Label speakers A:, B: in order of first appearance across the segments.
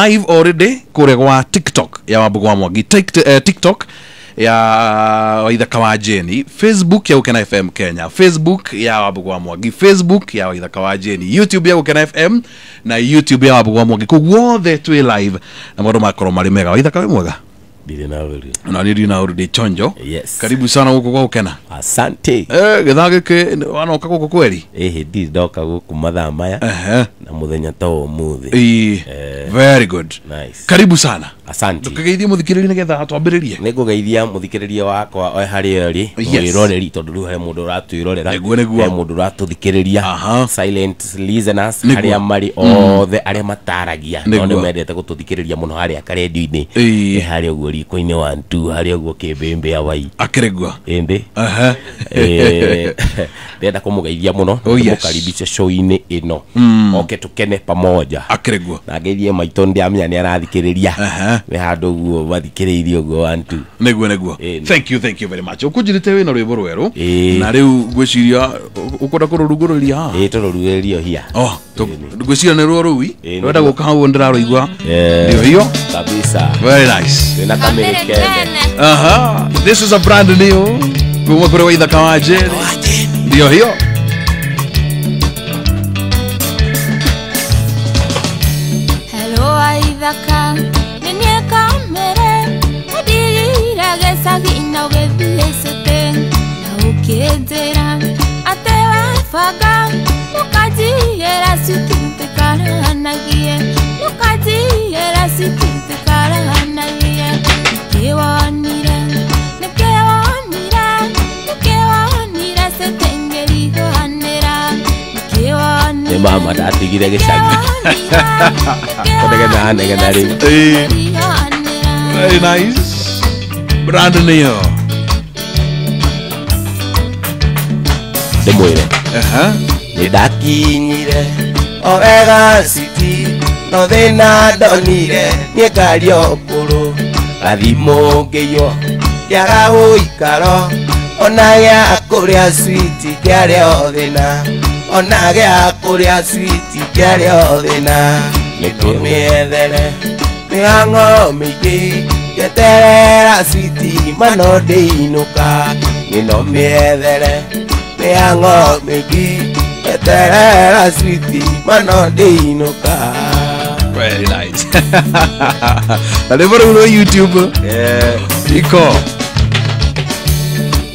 A: live already kure kwa TikTok ya Wambugua Mwangi, TikTok ya Waithaka wa Jeni, Facebook ya Ukena FM Kenya, Facebook ya Wambugua Mwangi, Facebook ya Waithaka wa Jeni, YouTube ya Ukena FM na YouTube ya Wambugua Mwangi. Kuguothe twi live na maundu makorwo mari mega. Waithaka we mwega? Ndiri na urudi chonjo.
B: Yes.
A: Karibu sana huko kwa Ukena.
B: Asante.
A: Githage ke wanoka guku kweli?
B: Ndi ndoka guku mathaa maya. Na muthenya ta umuthi.
A: Very good.
B: Nice.
A: Karibu sana.
B: Asante.
A: Tukageithia muthikiriria nigetha twambiririe.
B: Nigugeithia muthikiriria wakwa o hari eri wiroreri tondu riu he mundu ratwirorera he mundu ratuthikiriria silent listeners hari amari othe ari mataragia no ni mendete gututhikiriria muno hari akaredio-ini hari uguo riko-ini 1-2 hari uguo kimbimbi awai akiregua indi ndenda kumugeithia muno mukaribisha show-ini ino oke tukene pamoja akiregua na ngeithie maito ndiamenya ni arathikiriria we handu guo bathikiriirie uguo 1-2 neguo thank you very much. Ukujirite we na rwimbo rweru na riu ngwiciria ukunda kururuguriria ha tururuguririo hia ngwiciria ni rwo ruwi wenda guka hau ndiraruigua ndio hiyo kabisa. Very nice. Na kamerekene this is a brand new kuma kure Waithaka wa Jeni ndio hiyo.
C: Hello Waithaka Sagina ugethie na ukethera atewa faga nukajira sikite karanagie nukajira sikite karanagie nikiwanira setengeri gohanera nikiwanira mama datigire gicagi kodegena negena ri
A: very nice. Brand new.
B: Demwire. Nidakinyire Omega City no thina ndonire nie ngari okuru rathimo ngeyo yaga guikaro ona ya kuria sweet kiari othina ona ya kuria sweet kiari othina nikumiethere mihango mingi Yeterera switi mano deinuka Nino miethere Mihango miki Yeterera switi mano deinuka.
A: Very nice. Alevora uno YouTube Iko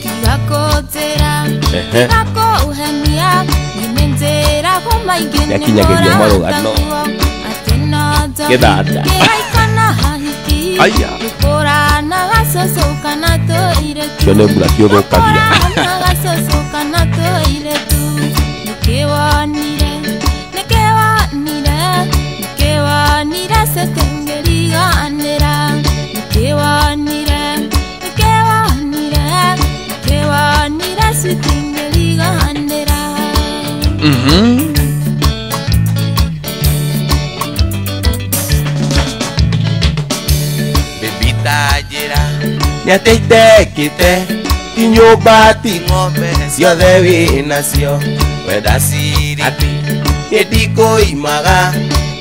C: Kigako tera Kigako uhemia Nimenzera homa igene
B: Yakinyageria marugano Gedada Aya Korana gasosoka na toire tu Kone bula kyogo kabia gasosoka na toire tu Nikiwanira setengeri ganera Nikiwanira setengeri ganera Niateitekite Tinyumba ti ng'ombe ciothe winacio wenda ciri ati nindikuimaga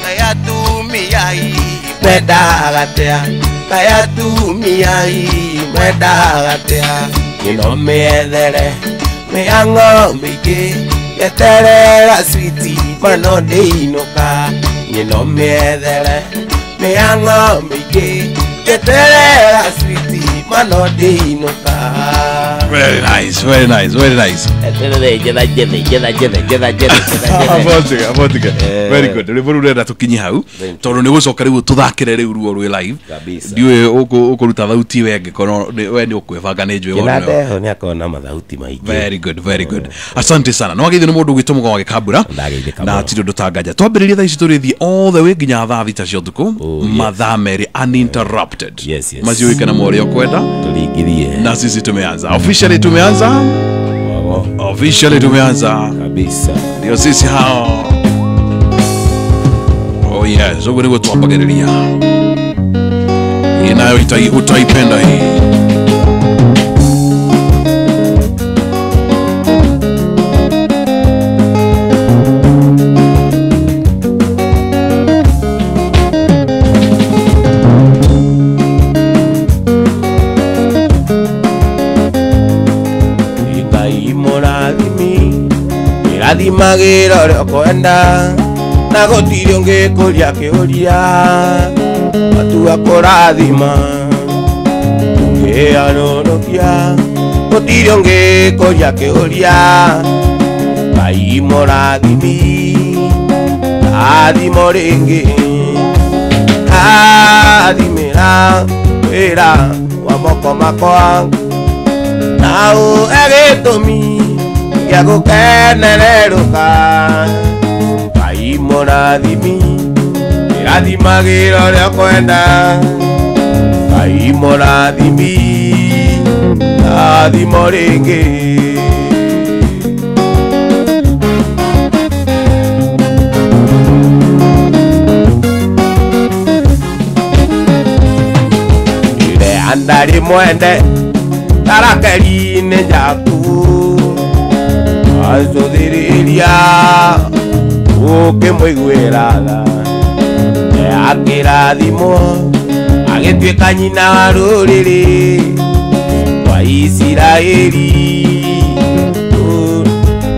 B: kayatumiai mwendagatea kayatumiai mwendagatea nino miethere mihango mingi yeterera switi mano ndeinuka nino miethere mihango mingi yeterera switi mano deinuka.
A: Very nice. Abotika. Very good. Riburu renda tukinyi hau tondu ni gucoka riu tuthakire riu ruo rwi live ndiwe ukuruta thauti wenge kono we ni ukwebanga ni njwe
B: wona ndeho ni akona mathauti maingi.
A: Very good. Asante sana. No ageithio ni mundu ugitumuga wa gikambura na tindo ndutanganja twambiririe thaa ici turithie all the way nginya thaa thita cia utuku mathaa meri uninterrupted. Macio ikana mori okwenda
B: tulingirie
A: na sisi tumeanza officially tumeanza
B: kabisa
A: ndio sisi hao. Oh yes, ugo niguo twambagiriria inayo utaipenda hii.
B: irathimagĩra ũrĩa ũkwenda na gũtirĩ ũngĩkũria kĩũria matua kũrathima ũngĩarũrũkia gũtirĩ ũngĩkũria kĩũria Ngai mũrathimi rathimo rĩngĩ rathimĩra wĩra wa moko makwa na ũhe gĩtũmi gĩa gũkenererũka Ngai mũrathimi irathimagĩra ũrĩa ũkwenda Ngai mũrathimi rathimo rĩngĩ Andari mwende tarakeri-inĩ njaku acũthĩrĩria ũkĩmũiguĩra tha akĩrathimwo agĩtuĩka nyina wa rũrĩrĩ rwa Isiraeli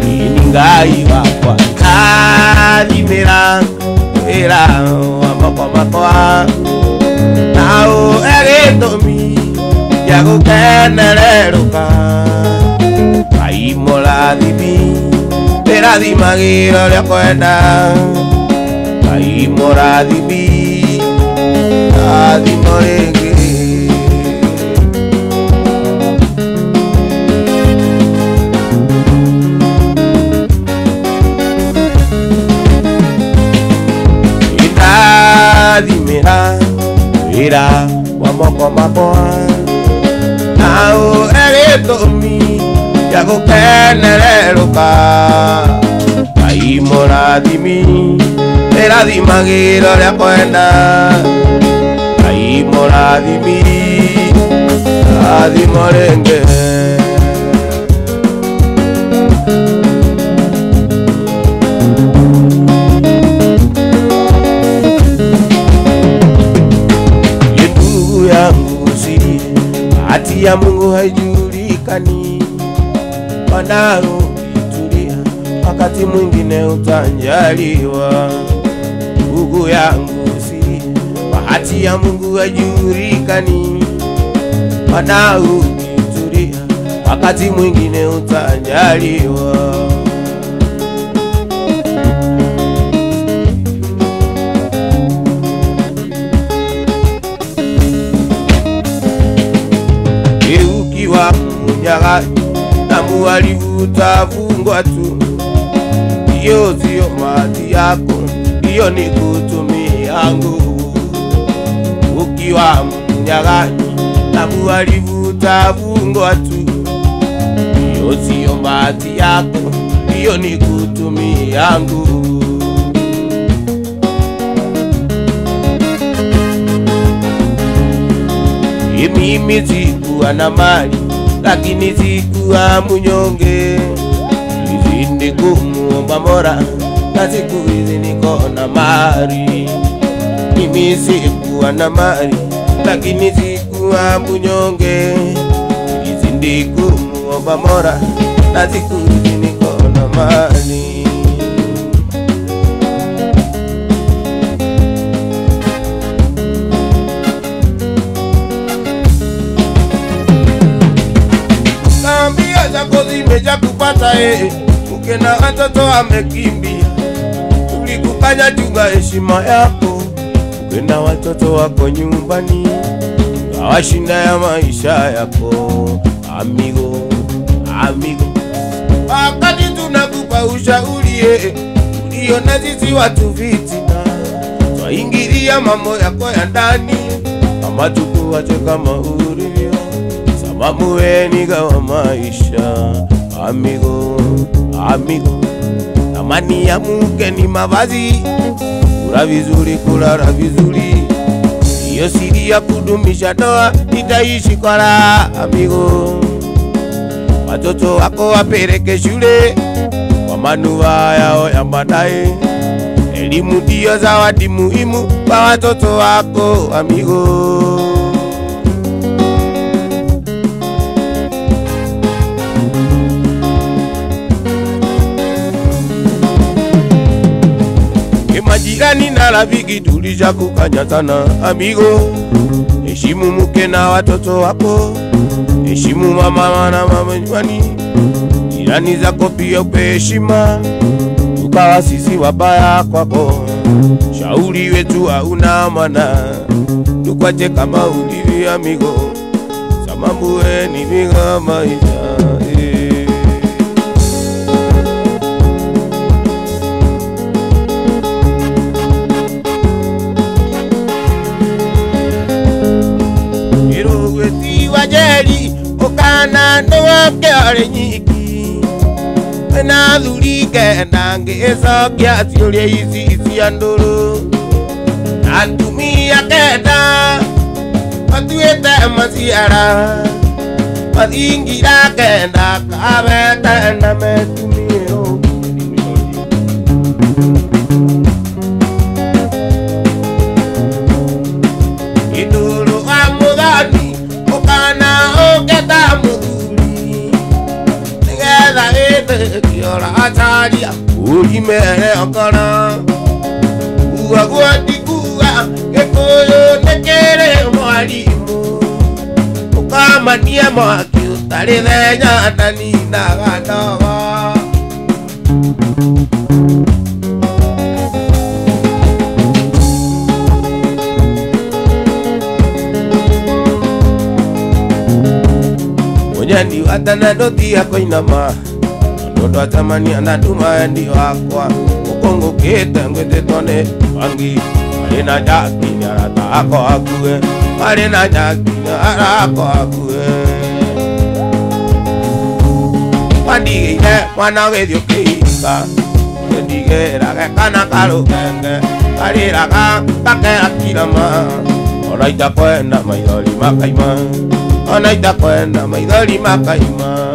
B: ni Ngai wakwa rathimĩra wĩra wa moko makwa na ũhe gĩtũmi gĩa gũkenererũka Ngai mũrathimi irathimagĩra ũrĩa ũkwenda Ngai mũrathimi rathimo rĩngĩ irathimĩra wĩra wa moko makwa na ũhe gĩtũmi gĩa gũkenererũka Ngai mũrathimi irathimagĩra ũrĩa ũkwenda Ngai mũrathimi rathimo rĩngĩ hati ya Mungu haijulikani, wanaoitulia wakati mwingine utanjaliwa. Ndugu yangu si bahati ya Mungu haijulikani, wanaoitulia wakati mwingine utanjaliwa. Na muhalifu utafungwa tu, hiyo sio mali yako, hiyo ni kutumia nguvu. Ukiwa mnyang'anyi na muhalifu utafungwa tu, hiyo sio mali yako, hiyo ni kutumia nguvu. Mimi sikuwa na mali lakini sikuwa mnyonge, nilizidi kumuomba Mola na siku hizi niko na mali. Mimi sikuwa na mali lakini sikuwa mnyonge, nilizidi kumuomba Mola na siku hizi niko na mali. Zimeja kupata uke na watoto amekimbia, tulikufanya chunga heshima yako, uke na watoto wako nyumbani, kawashinda ya maisha yako. Amigo, amigo, wakati tunakupa ushauri uliona sisi watu fitina, twaingilia mambo yako ya ndani, kama tukuache kama ulivyo, sababu wewe ni gawa maisha. Amigo, amigo, amani ya mke ni mavazi, kula vizuri, kulala vizuri, hiyo siri ya kudumisha ndoa, itaishi kwa raha. Amigo, watoto wako wapeleke shule kwa manufaa yao ya baadaye, elimu ndio zawadi muhimu kwa watoto wako. Amigo, jirani na rafiki tulishakunya sana amigo. Heshimu mke na watoto wako, heshimu mama na mama nyumbani, jirani zako pia upe heshima, tukawa sisi wabaya kwako. Shauri wetu hauna maana, tukwache kama ulivyo amigo, sababu ni vinga maisha. Wajeri okana ndoa kyale nyiki na dhulike nange sabya siole isi andolo antumia keda atuete masiara adingira kenda kabeta na metumio idulu amudani okana oketa muduli ngeza ete kiora ataria ulimere okana uagwadikuwa ekoyo nekere mwalimu ukamania mwaki utarithenya nani na gadawa Onyandi watana doti yako inama Ndoto atamani anatuma endi wakwa Ukongo kete ngwete tone wangi Marina jaki nyarata ako akue Marina jaki nyarata ako akue Wandigile mwana wedyo keika Wendigile rake kana karo kenge Kariraka kake akirama Onaita kwenda maidoli makaima Onaita kwenda maidoli makaima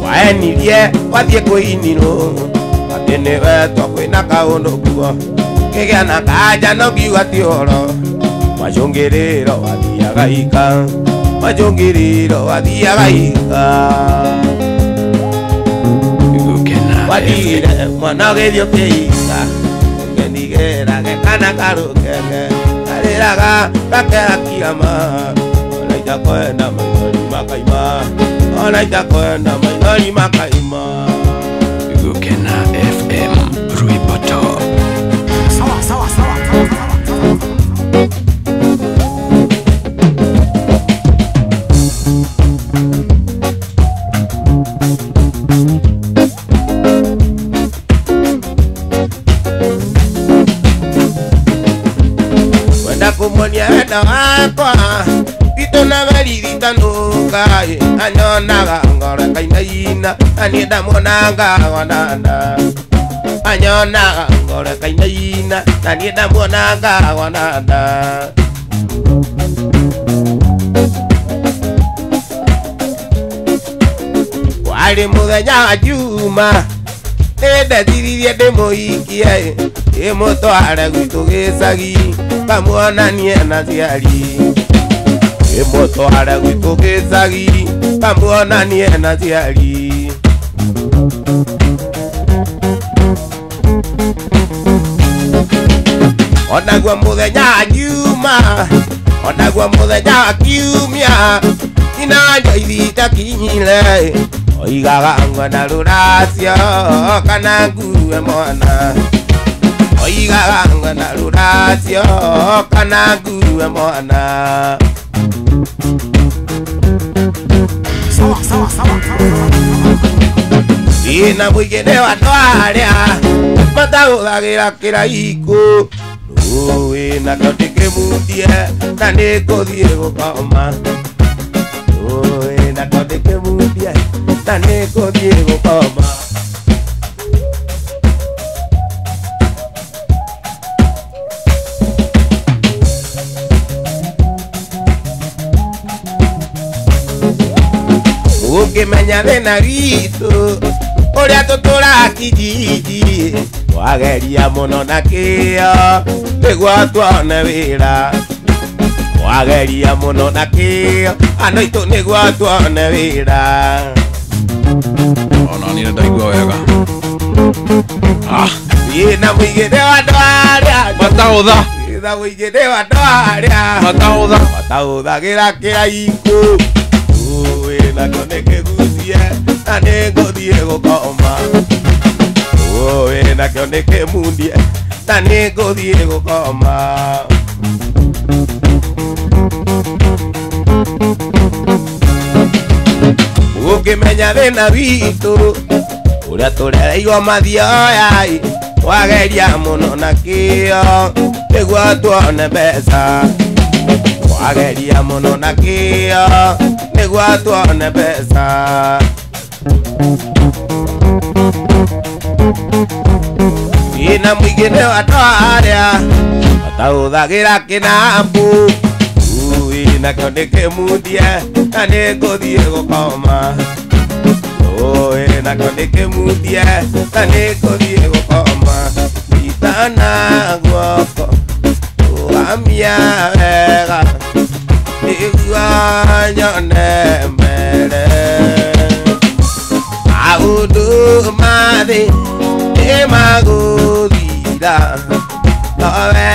B: Waenilie wathie kuinino Atene weto kwina kaundo kuo Kigana kaja no kiwa tioro Majongiriro wathiaga ika Majongiriro wathiaga ika Wathire mwana gethio keika Ndigera gekana karukenge Kariraga kake akirama Onaita kwenda maidoli makaima Onaita kwenda maidoli makaima
A: Gukena FM Ruiboto
D: Sawa sawa sawa
B: Kumonia heda wakwa Pito na velirita nuka Anyonaga ngore kaina ina Anieda monanga wananda Anyonaga ngore kaina ina Anieda monanga wananda Wali muthenya juma Nede ziririe demo ikie Imutware gwitu gicagi Kamuonanie na ciari Imutware gwitu gicagi Kamuonanie na ciari Onagua muthenya juma Onagua muthenya kiumia Inanjo ithita kinyire Oigaga ngwana ruracio Kana ngue mwana Oigaga ngwana ruracio Kana ngue mwana
D: Sawa sawa sawa
B: Ina mwigene watwaria Mataguthagira kiraiko Uwe na kautike mundie Na nikuthie gukoma Uwe na kautike mundie Na nikuthie gukoma Ukimenya thina ritu Uria tutura kijiji Wageria muno na kio Niguo tuone wira Wageria muno na kio Ano itu niguo tuone wira
A: ni ndaigua wega
B: ina mwigire wa ndwaria
A: matautha
B: ina mwigire wa ndwaria matautha gira kiraiko ina koneke gucie na ninguthie gukoma ina koneke mundie na ninguthie gukoma ukimenya thina witu uria turereirwo mathioyai wageria muno na kio niguo tuone mbeca wageria muno na kio niguo tuone mbeca ina mwigine wa twaria matauthagira kinambu ina kioneke mundie na ninguthie gukoma ina kioneke mundie na ninguthie gukoma itana guoko amia wega niguo nyone mbere maundu mathi nimaguthira nowe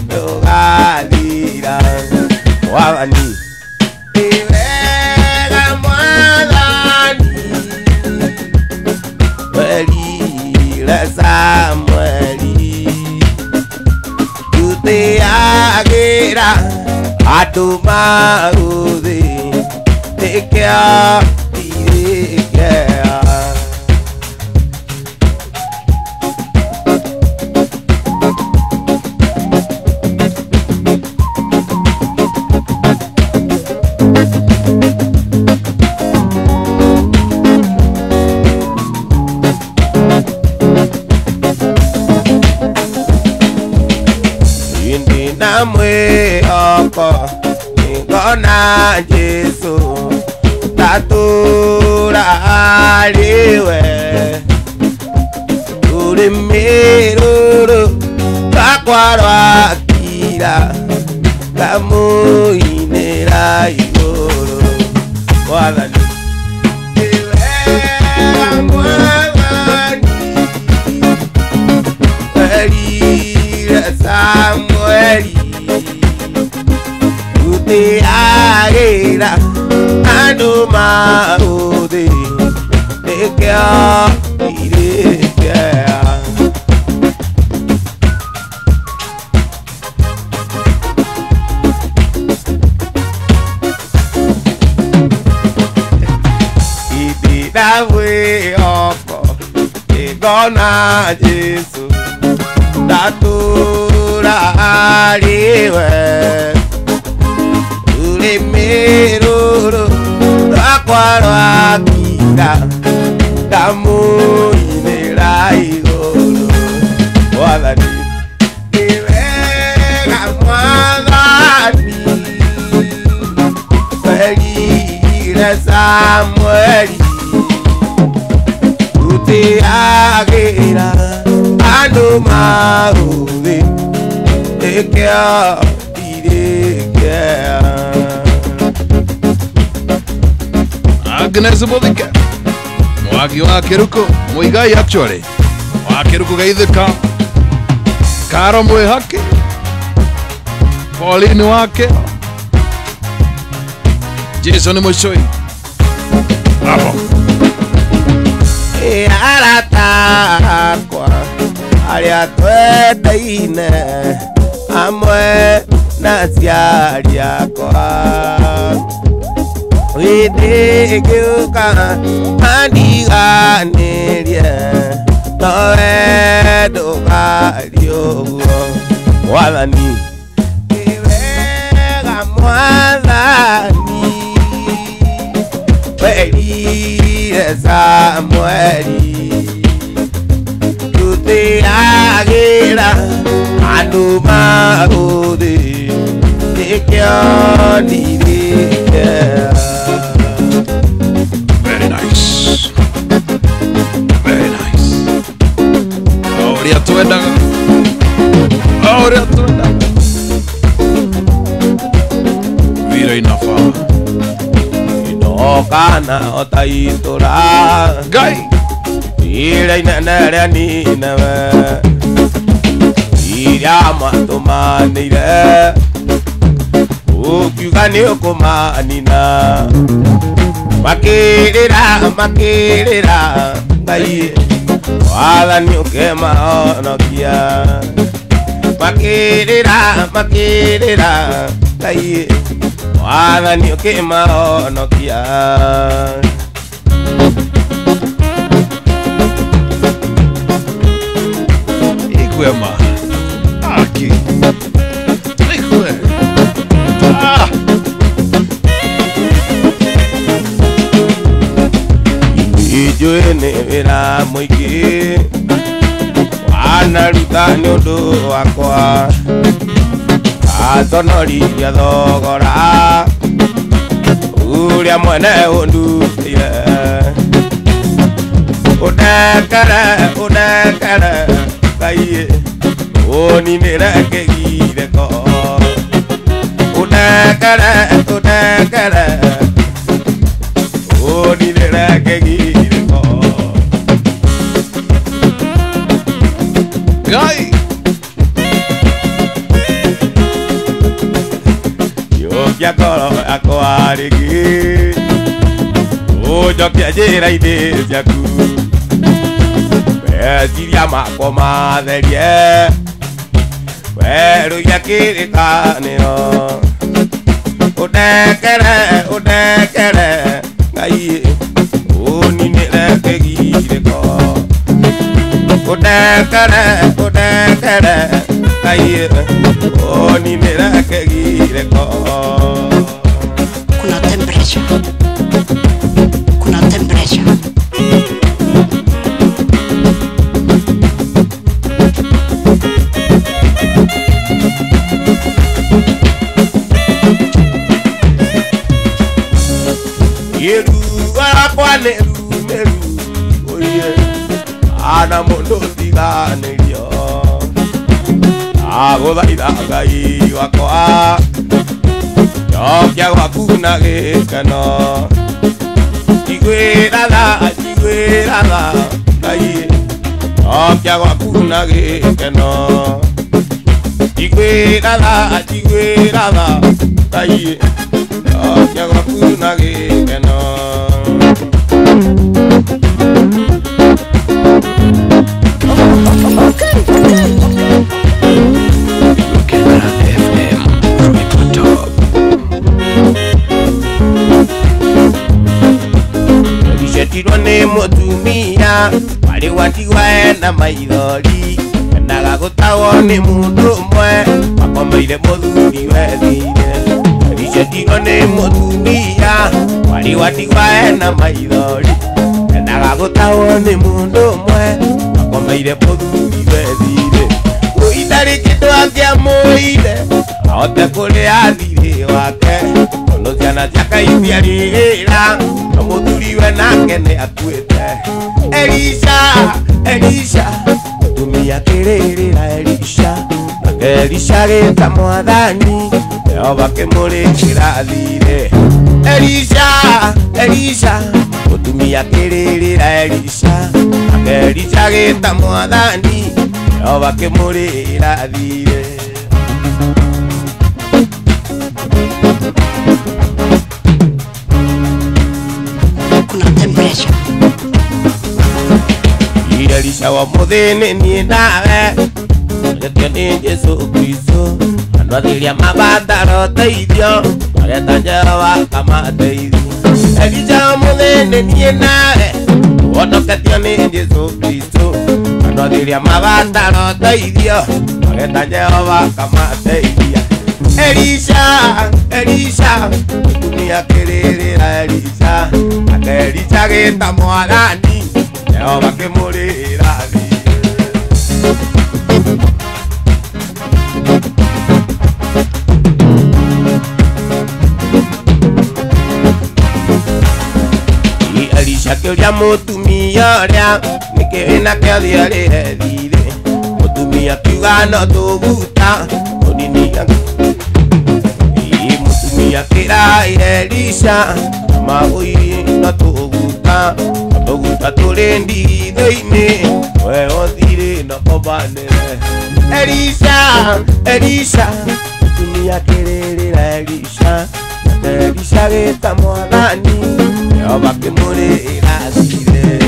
B: ndugathira wathani iwega mwathani werire Samweli tutiagira andu maguthi nikio irikea na mwihoko ningona Jesu tatura aliwe turi miruru kakwarwa kira kamuinira iguru wathani Samweli tutiagira andu maguthi nikio irikea idina wihoko ningona Jesu tatura aliwe turi miruru rakwarwa kira kamuinira iguru wathani iwega mwathani werire Samweli tutiagira andu maguthi nikio irikea
A: Agnes Muthike mwagi wa Kiruku muigai actually wa Kiruku Geithika Karo Mwihaki Pauline wake Jason Mushoi bravo
B: aratakwa aria twendaine amwe na ciari akwa widigiuka andiganirie nowe ndugari uguo mwathani iwega mwathani werire Samweli tutiagira andu maguthi nikio ndirikea
A: very nice uria twendaga vira inafaa
B: kana otaitura
A: gai
B: ira inanara ni nawe ira matumanire ukiuga ni ukumanina makirira ngai wathani ukemahonokia makirira ngai wathani ukemahonokia
A: Iguema aqui
B: ijuene wira muingi wanaruta ni undu wakwa atonoria thogora uria mwene undutire udekere ngai uninire kigireko udekere uninire kigireko
A: Gai
B: yokia koro akwarigi ujokia njĩra-inĩ ciaku meciria makwa matherie werũia kĩrĩkanĩro ũndekere ngai ũninĩre kĩgirĩko ũndekere ngai ũninĩre kĩgirĩko
D: Kuna temperature.
B: Yeru wakwa meru oye ana mundu tiganĩrio agũthaitha ngai wakwa njokia gwaku na gĩkeno igwĩratha ngai njokia gwaku na gĩkeno igwĩratha ngai njokia gwaku na gĩkeno Tirwo nĩ mũtumia warĩ watigwa ena maithori endaga gũtahwo nĩ mũndũ ũmwe wakomeire mũthuriwe thire ricetirwo nĩ mũtumia warĩ watigwa ena maithori endaga gũtahwo nĩ mũndũ ũmwe wakomeire mũthuriwe thire mũitharĩ kĩndũ angĩamũire ahote kũrĩa thirĩ wake tondũ ciana ciake itiarĩra na mũthuriwe nake nĩ akuĩte Elisha mũtumia akĩrĩrĩra Elisha nake Elisha agĩĩta mwathani Jehova akĩmũrĩkĩra thirĩ Elisha mũtumia akĩrĩrĩra Elisha nake Elisha agĩĩta mwathani Jehova akĩmũrĩkĩra thirĩ Elisha wa muthini ni nawe Rekio ni Jesu Kristo Anwathiria mabataro teithio Mareta Jehova kama teithio Elisha wa muthini ni nawe Wonoketio ni Jesu Kristo Anwathiria mabataro teithio Mareta Jehova kama teithio Elisha Mutumia akĩrĩrĩra Elisha nake Elisha agĩĩta mwathani Jehova akĩmũrĩra thirĩ Elisha akĩũria mũtumia ũrĩa nĩkĩ wĩna kĩo thiarĩre thirĩ mũtumia akiuga no tũguta mũnini mũtumia akĩra Elisha maũiri no tũguta mwega tuguta turendi theini we othire no kobanere Elisha dunia kirerera Elisha geta mwathani Jehova kimurira thire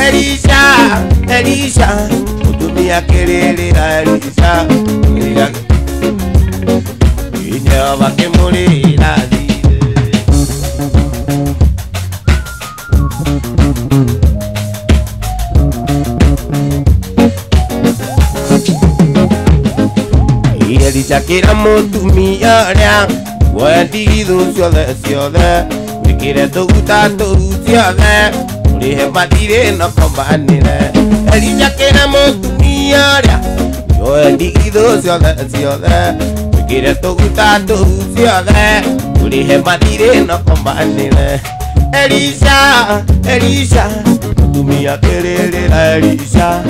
B: Elisha dunia kirerera Jehova kimurira thire Elisha kira mutumia ria wendi ithu ciothe wikire tuguta ciothe urihe mathire no kombanire Elisha kira mutumia ria wendi ithu ciothe wikire tuguta ciothe urihe mathire no kombanire Elisha mutumia kirerera Elisha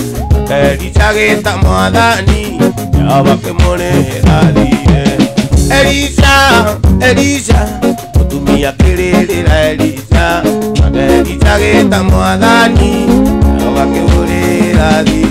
B: geta mwathani Jehova kimurira thire Elisha mutumia kirerera Elisha geta mwathani Jehova kimurira thire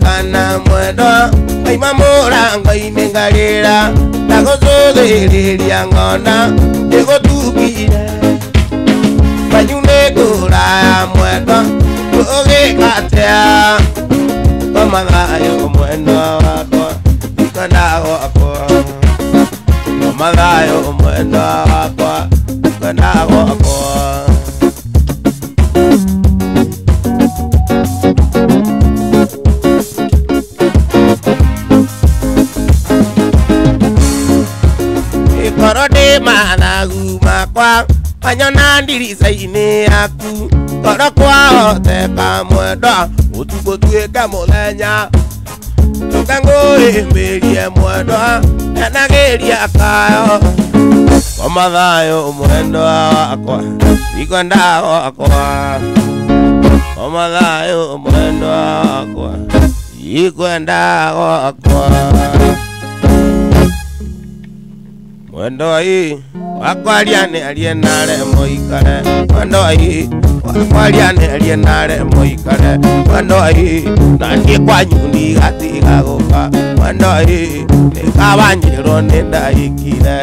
B: Kana mwendwa Maima murango inengarira Nagothuthiria ng'ona Ndigũtukire Manyune ngũraya mwendwa Ũgĩkatea Kwa mathayo mwendwa wakwa Ikona gwakwa Kwa mathayo mwendwa wakwa Ikona gwakwa Korode mathagu makwa Manyona ndirica-inĩ yaku Koro kwahoteka mwendwa Ũtukũ tuĩke mũthenya Tũke ngũhĩmbĩrie mwendwa Nyanagĩria kayo Kwa mathayo mwendwa wakwa Ikwenda gwakwa Kwa mathayo mwendwa wakwa Ikwenda gwakwa Mwendo hii wakwariane alienare moikare Mwendo hii wakwariane alienare moikare Mwendo hii nandie kwa nyundi gatiga gũka Mwendo hii nĩkabanyĩrwo nĩ ndaikire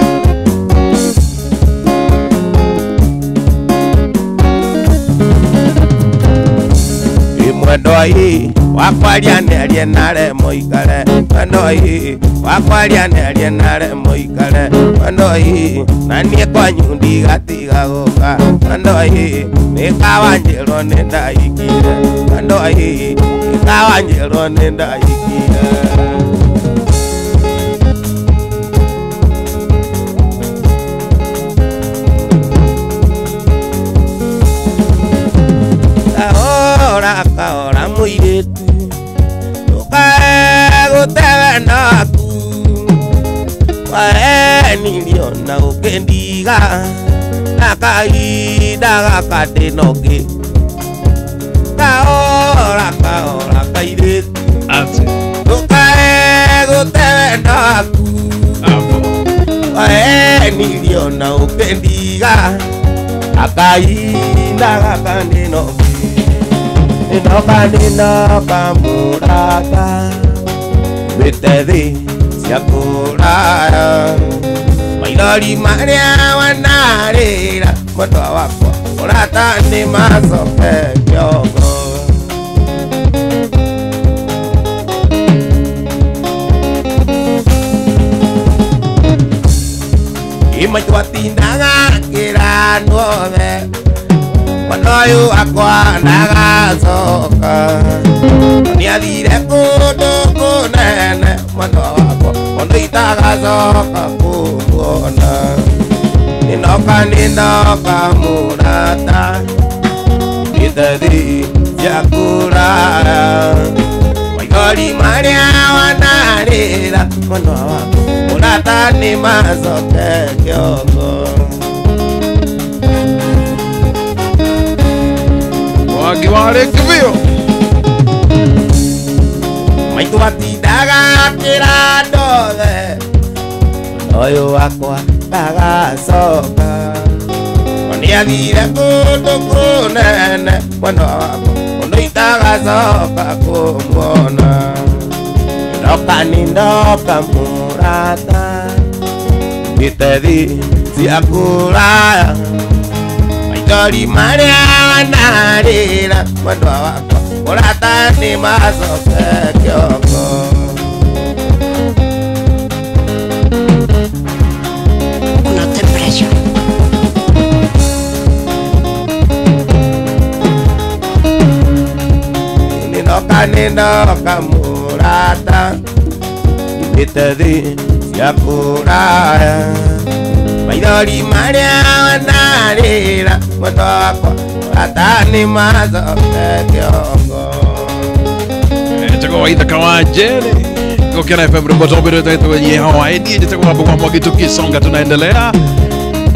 B: Mwendo hii wakwariane alienare moikare Mwendo hii wakwariane alienare moikare Mwendo hii nanie kwa nyundi gatiga gũka Mwendo hii nĩkabanyĩrwo nĩ ndaikire Mwendo hii nĩkabanyĩrwo nĩ ndaikire Kahora mũirĩtu Ndũkae gũtewe naku Wahenirio na ũkĩndiga Na kahinda gaka ndĩnogi Kahora kairĩtu Ndũkae gũtewe naku Wahenirio na ũkĩndiga Na kahinda gaka ndĩnogi Ninoka murata Mitethi cia kũraya Maithori marĩa wanarĩra Mwendwa wakwa mũrata nĩ macoke kĩongo Imwe twatindaga kĩrano othe Manoyu wakwa ndagacoka Nĩathire kũndũ kũnene Mwendwa wakwa Mũndũ itagacoka kũmuona Nĩnoka mũrata Mitethi cia kũraya Maithori marĩa wanarĩra Mwendwa wakwa mũrata nĩ macoke kĩongo
A: Mwangi wale kivyo
B: maitu batindaga kirandothe oyo wakwa ndagacoka oni athire kundu kunene mwena wakwa undu itagacoka kumwona ndoka murata gitethi cia kuraya maithori maria wanarira mwendwa wakwa murata ni macoke kiongo
D: Una temperature.
B: ninoka murata gitethi cia kuraya maithori maria wanarira mwendwa wakwa murata ni macoke kiongo
A: Chako waitha kawajele Kokena FM Rumbo Mbiro Taito Nye Hawaii Nije chako wabu kwa mwagi tukisonga tunaendelea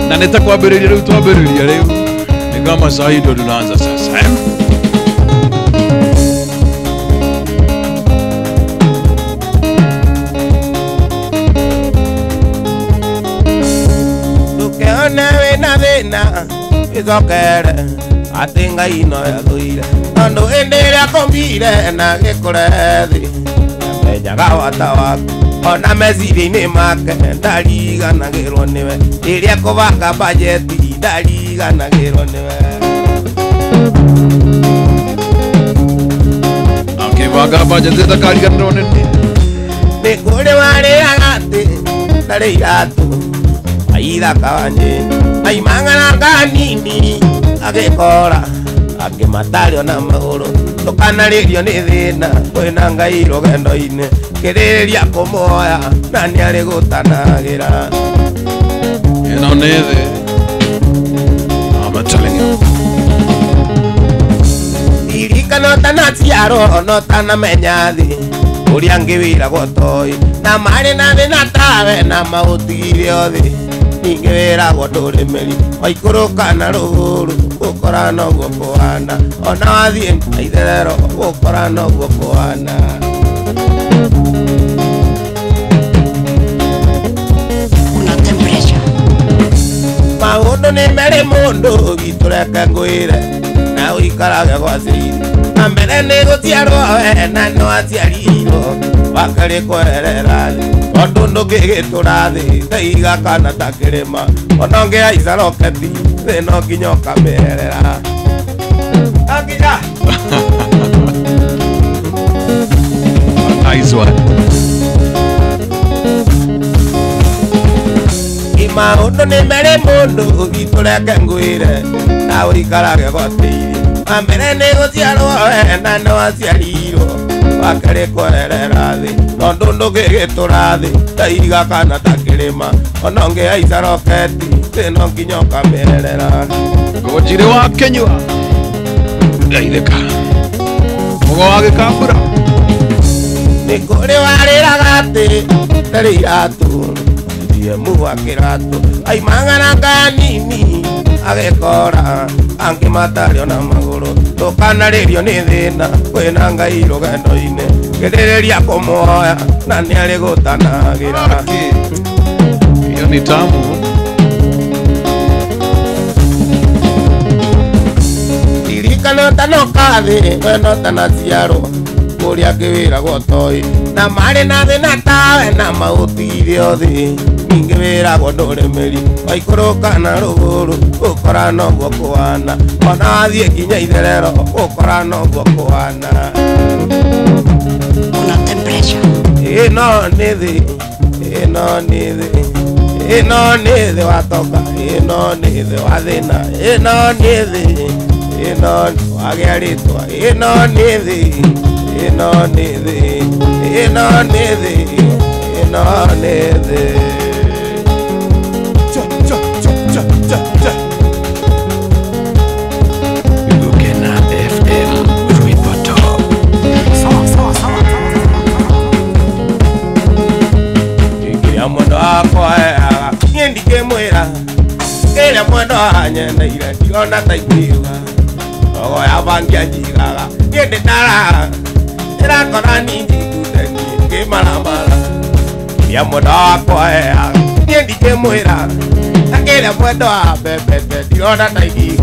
A: Na neta kwa berilia leo tuwa berilia leo Ni kama saa hii ndio tunaanza sasa
B: Tukeone wina thina Izokere ati ngai no yathuire tondu hindi iria kombire na gikurethi menyaga wata waku ona meciria-ini make ndariganagirwo niwe iria kubanga bajeti ndariganagirwo niwe
A: akibanga bajeti ndakariganirwo nini
B: ni kuri wariraga ati ndari iratu aithaka wanje aimangana kanini agikora akimatario na maguru tukanaririo ni thina kwina ngai rugendo-ini kiriria kumuoya na ni ari gutanagira
A: ino ni thi I'm telling you
B: irikana tanaciarwo no tanamenya thi uria ngiwiragwo toi na mari na thina tawe na mautigire othi ningi wiragwo ndurimeri waikuruka na ruguru gukora noguo kuhana ona wathie itherero gukora noguo kuhana
D: Una temperature.
B: maundu ni meri mundu gitureke ngwire na uikarage gwaciri na mbere ni guciarwo we na no aciarirwo wakari kwerera thi ondu ndungigitura thi taiga kana ta kirima ona ngihaica roketi thi no nginya ukamerera anginya
A: nice one
B: maundu ni meri mundu gitureke ngwire na uikarage gwaciri na mbere ni guciarwo we na no aciarirwo wakari kwerera thi tondu ndungigitura thi taiga kana ta kirima ona ngihaica roketi thi no nginya ukamerera
A: Gojire wa Kenywa Gaitheka Mugo wa gikambura
B: ni kuri wariraga ati ndari iratu ndie muwa kiratu aimangana kanini agikora angimatario na maguru tukanaririo ni thina kwina ngai rugendo-ini kiriria kumuoya na ni ari gutanagira
A: Iyo ni tamu
B: irikana tanoka thi weno tanaciarwo kuria ngiwiragwo toi na mari na thina tawe na mautigire othi ningi wiragwo ndurimeri waikuruka na ruguru gukora noguo kuhana ona wathie nginya itherero gukora noguo kuhana
D: Una temperature.
B: ino ni thi ino ni thi ino ni thi watoka ino ni thi wathina ino ni thi ino wagia ritwa ino ni thi ino ni thi ino ni thi ino ni thi
A: Gukena FM Ruipato
D: Sawa, sawa, sawa.
B: ikiria mundu wakwa nie ndikimwira kiria mwendo wanyeneire ndirona ta ikuiga Ogo ya bangia jigaga Yende nara Ira kona nini kuteni Kimara mara Ya moda kwa ea Yendi kemuira Akele mwedo a bebete Diona taigi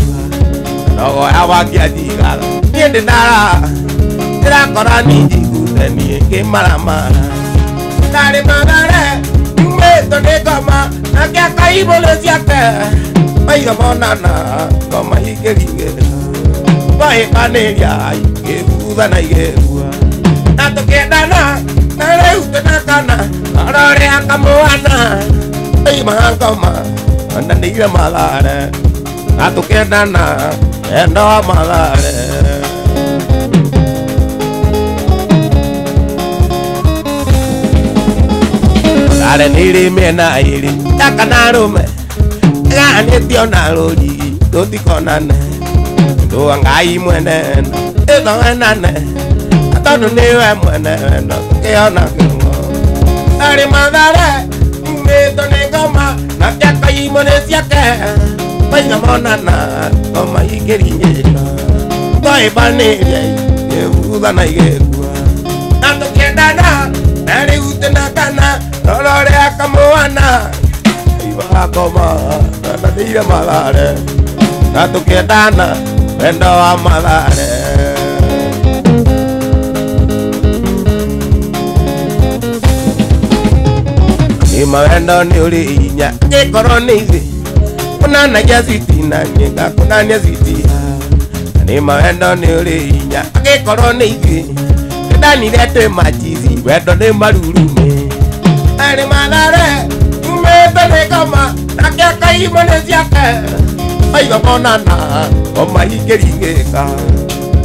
B: Ogo ya bangia jigaga Yende nara Ira kona nini kuteni Kimara mara Nari magare Meto de goma Akia kaibo le siate Maiga monana Goma hikeringe Vai kaneria Iguda na igua Nato kedana Nare ute na kana Arore akamuana Ei mahangoma Andanira malare Nato kedana Endo malare Are niri mena iri Takana rume Gani tiona lori Doti konane Doa ngai mwene Edo enane Atonu niwe mwene Keona kingo Ari madare Meto negoma Nakiaka imone siake Paina monana Koma ikerinye Toi banirie Yehuda na igekua Nato kendana Nari ute na kana Rorore akamuana Iwa koma Nanadira malare Nato kendana Wendo wa malare Ima wendo ni uri inya Kekoro nizi Kunana yaziti na nyinga Kunanya ziti Ima wendo ni uri inya Kekoro nizi Kedani leto machizi Wendo ni marurume Ari malare Umeto ni kama Nakiaka imone siake Aiga monana Oma hikeringeka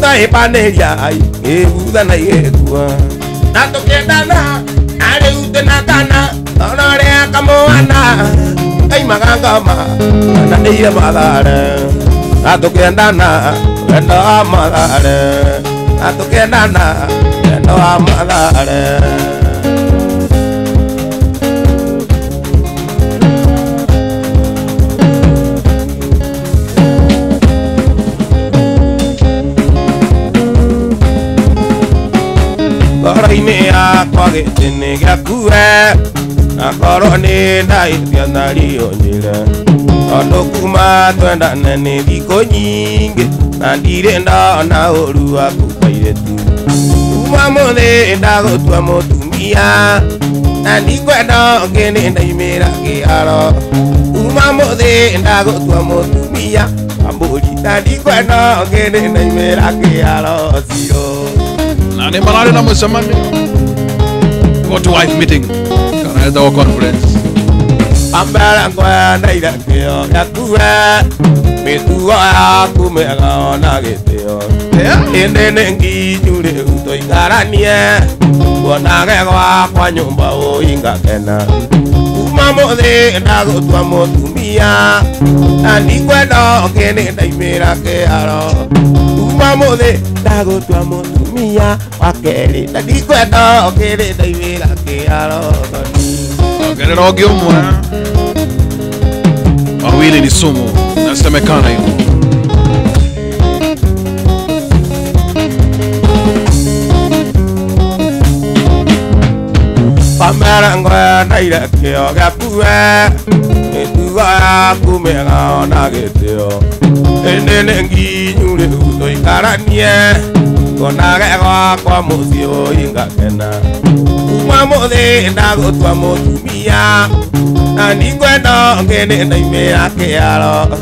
B: Tai paneria Eguda na igekua Nato kendana Are ute na kana Onore akamuana Ai magangama Ananiya malare Nato kendana Wendo amalare Nato kendana Wendo amalare Ini aku agitini gakue Nakoro ni ndaitia nari onjire Ondo kuma twenda nene thiko nyingi Na ndire ndona uru aku kairetu Kuma muthi ndagutua mutumia Na ndikwenda ngini ndaimira kiaro Kuma muthi ndagutua mutumia Amburi na ndikwenda ngini ndaimira kiaro Siro
A: Nani malare na musamani Go to wife meeting Canada or conference
B: Ambara kwa naira keo Yakua Metua ya kumega ona geteo Ende nengi nyure uto ikaranie Wonage kwa nyumba o inga kena Umamode ndagutua mutumia Nandi kwenda kene ndaimira kearo Umamode ndagutua mutumia Wakeri Nandi kwenda kene ndaimira kearo
A: Wakeri rogi umwe Wawili ni sumu Nasemekana hivyo
B: Pamera ngoya naira keo gakue Metua kumega ona geteo Ende nengi nyure uto ikaranie Konage kwa musio inga kena Umamuthi ndagutua mutumia Nandi kwenda ngene ndaimira kiaro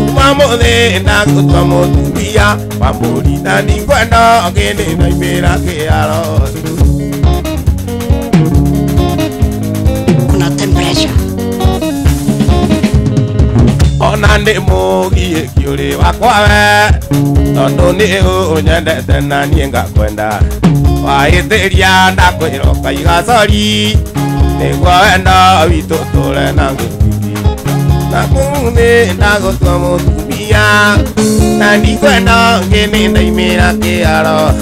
B: Umamuthi ndagutua mutumia Pamburi nandi kwenda ngene ndaimira kiaro
D: Kuna temperature.
B: Ona ndi mugie kiuri wakwawe Tondu ni unyendete na nie ngakwenda Waitiria ndakwiroka igacori Niguo wenda witu tule na ngutiki Na muthi ndagutua mutumia Na ndikwenda ngini ndaimira kiaro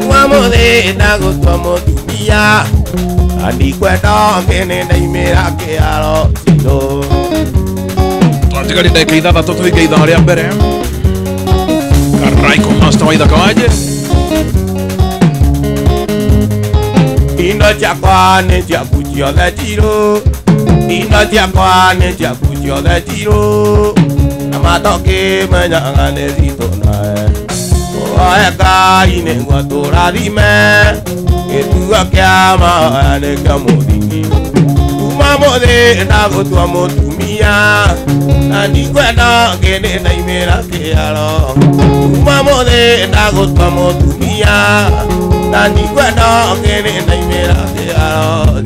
B: Kuma muthi ndagutua mutumia Na ndikwenda ngini ndaimira kiaro Sino
A: Twatigari ndagika ithathatũ tũhinge ithaa rĩa mbere Raiko Master waitha kawaje?
B: Ino chakwa ne chakuchio de tiro. Ino chakwa ne chakuchio de tiro. Namatoke manyanga ne zito nae. Oeka ine ngwatora dime. Etua kiama ne kamodingi. Umamode nago tua motumia. Nani kwena kene na imera kealo. Umamode nago tua motumia. Nani kwena kene na imera kealo.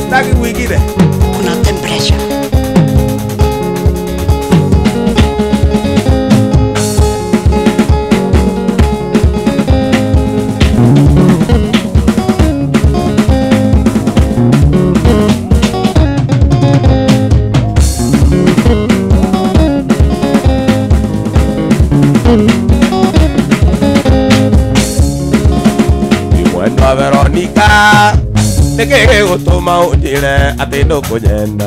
B: Taki wikide.
D: Kuna temperature.
B: Veronica, te que utoma ujire atendo kujenda.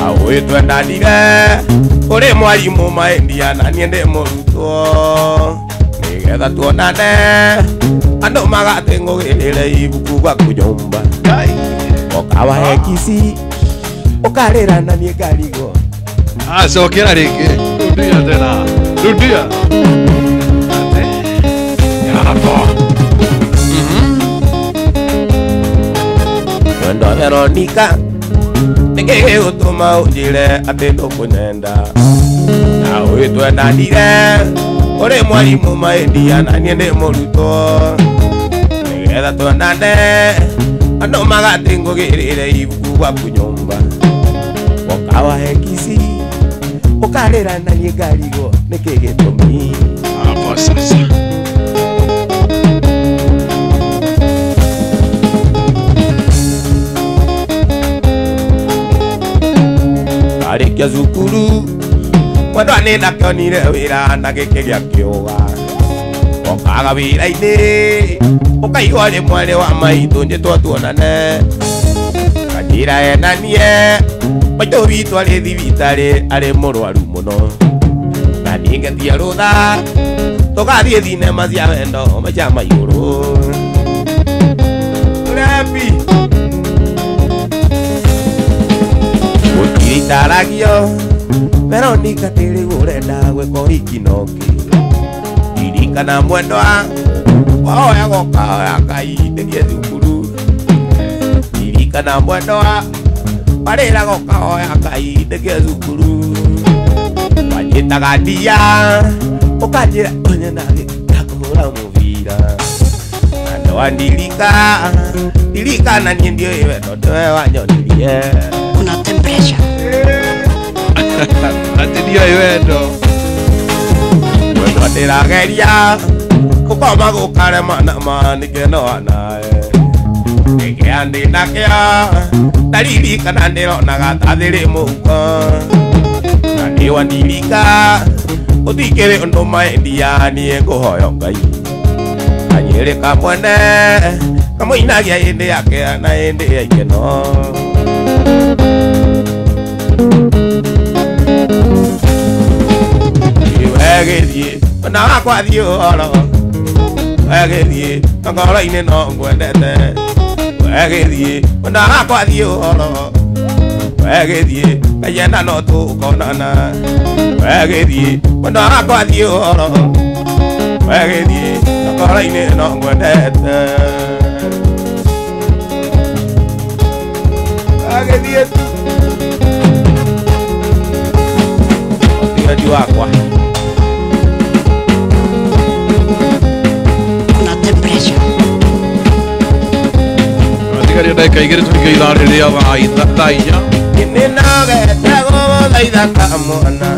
B: Awe twenda dire, ore mwalimu maindia na niende moruto. Nigetha tuonane, ando magatengo gelele ibuku gwa kujomba. Okawa hekisi, okarera na nie garigo.
A: So kera rege. Rudia tena. Rudia. Hapo.
B: Ndo Veronica, nige utuma ujire atendo kunenda. Awe twenda dire, ore mwalimu maindia na niende moruto. Nigetha tuonane, ando magatengo gelele ibuku gwa kunyumba. Okawa hekisi, okarera na nie garigo, nike gitumi.
A: Hapo sasa.
B: Arikia zukuru, mwendo anenda kionire wira na gike gya kioga. Okaga wira-ini, ukaigua ri mwari wa maitu njitwo tuonane. Kanjira enanie, maitu witu ari thibitari ari murwaru muno. Na ningetia rutha, tugathie thinema cia wendo maica maiguru. Repi Itaragio, Veronica tiri urenda gweko ikinoki. Irikana mwendo oya goka oya kai tegie thukuru. Irikana mwendo barira goka oya kai tegie thukuru. Wajitaga ndia ukajira onye nage takumura muvira. Ando ndirika na nie ndio iwe ndo wanyonirie.
D: Kuna temperature.
A: Atendia wendo.
B: Wendo ndirageria ukoma gukarema na manikeno anae. Nike andi nakia dalili kana ndironaga tathiri muko. Na niwa ndirika uthikire undu maindia nie nguhoyo Ngai. Anyere kamwene kamuinagia hindi yake na hindi ya ikeno. Wegethie na wakwathie oro. Wegethie ngoro-ini no ngwendete. Wegethie na wakwathie oro. Wegethie kayenda no tukonana. Wegethie na wakwathie oro. Wegethie ngoro-ini no ngwendete. Wegethie Tigaji wakwa.
D: Kuna temperature.
A: Tigaji dakika igere tukigira riria wa inya.
B: Ninagete gothaitha kamwana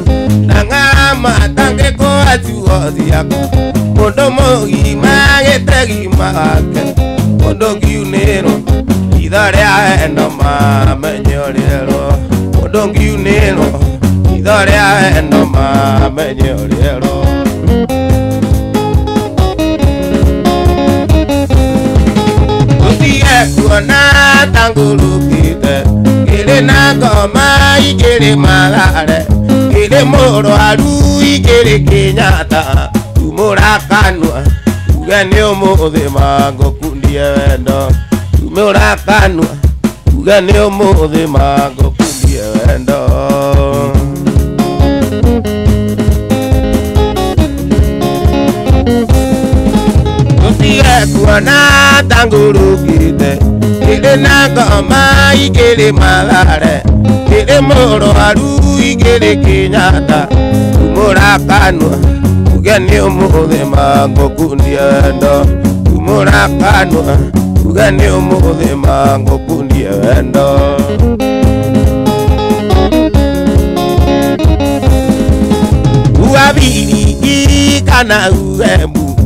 B: na ng'ama tangĩko atuothi aku mũndũ mũgima gĩte gima gake mũndũ ngiunĩrwo itha rĩa endo mamenye ũrĩerwo mũndũ ngiunĩrwo itha rĩa endo mamenye ũrĩerwo gũtige kuona tangũrũkĩte kĩrĩ na ngoma igĩrĩ magare kiri murwaru igiri Kenyatta tumura kanwa ugani umuthi mango kundie wendo tumura kanwa ugani umuthi mango kundie wendo utige kuona tangurukite kiri na ngoma igiri malare kiri murwaru igiri Kenyatta tumura kanwa ugani umuthi mango kundie wendo tumura kanwa ugani umuthi mango kundie wendo uabiri kana uembu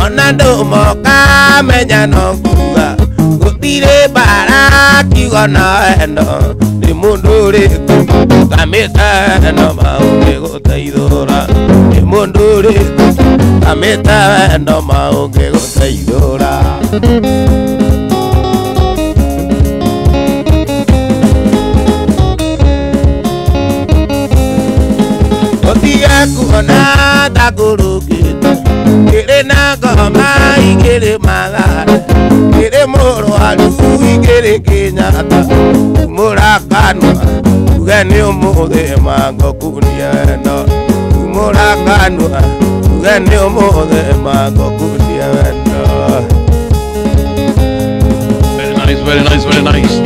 B: onando moka menya no kuga gutire bara kigono endo ni mundu riku kameta no maunge gutaithura ni mundu riku kameta no maunge gutaithura otiga kuona tagurukite kiri na ngoma igiri malare kiri murwaru igiri Kenyatta murakanwa ugani umuthi mango kundie wendo murakanwa ugani umuthi mango kundie wendo.
A: Very nice.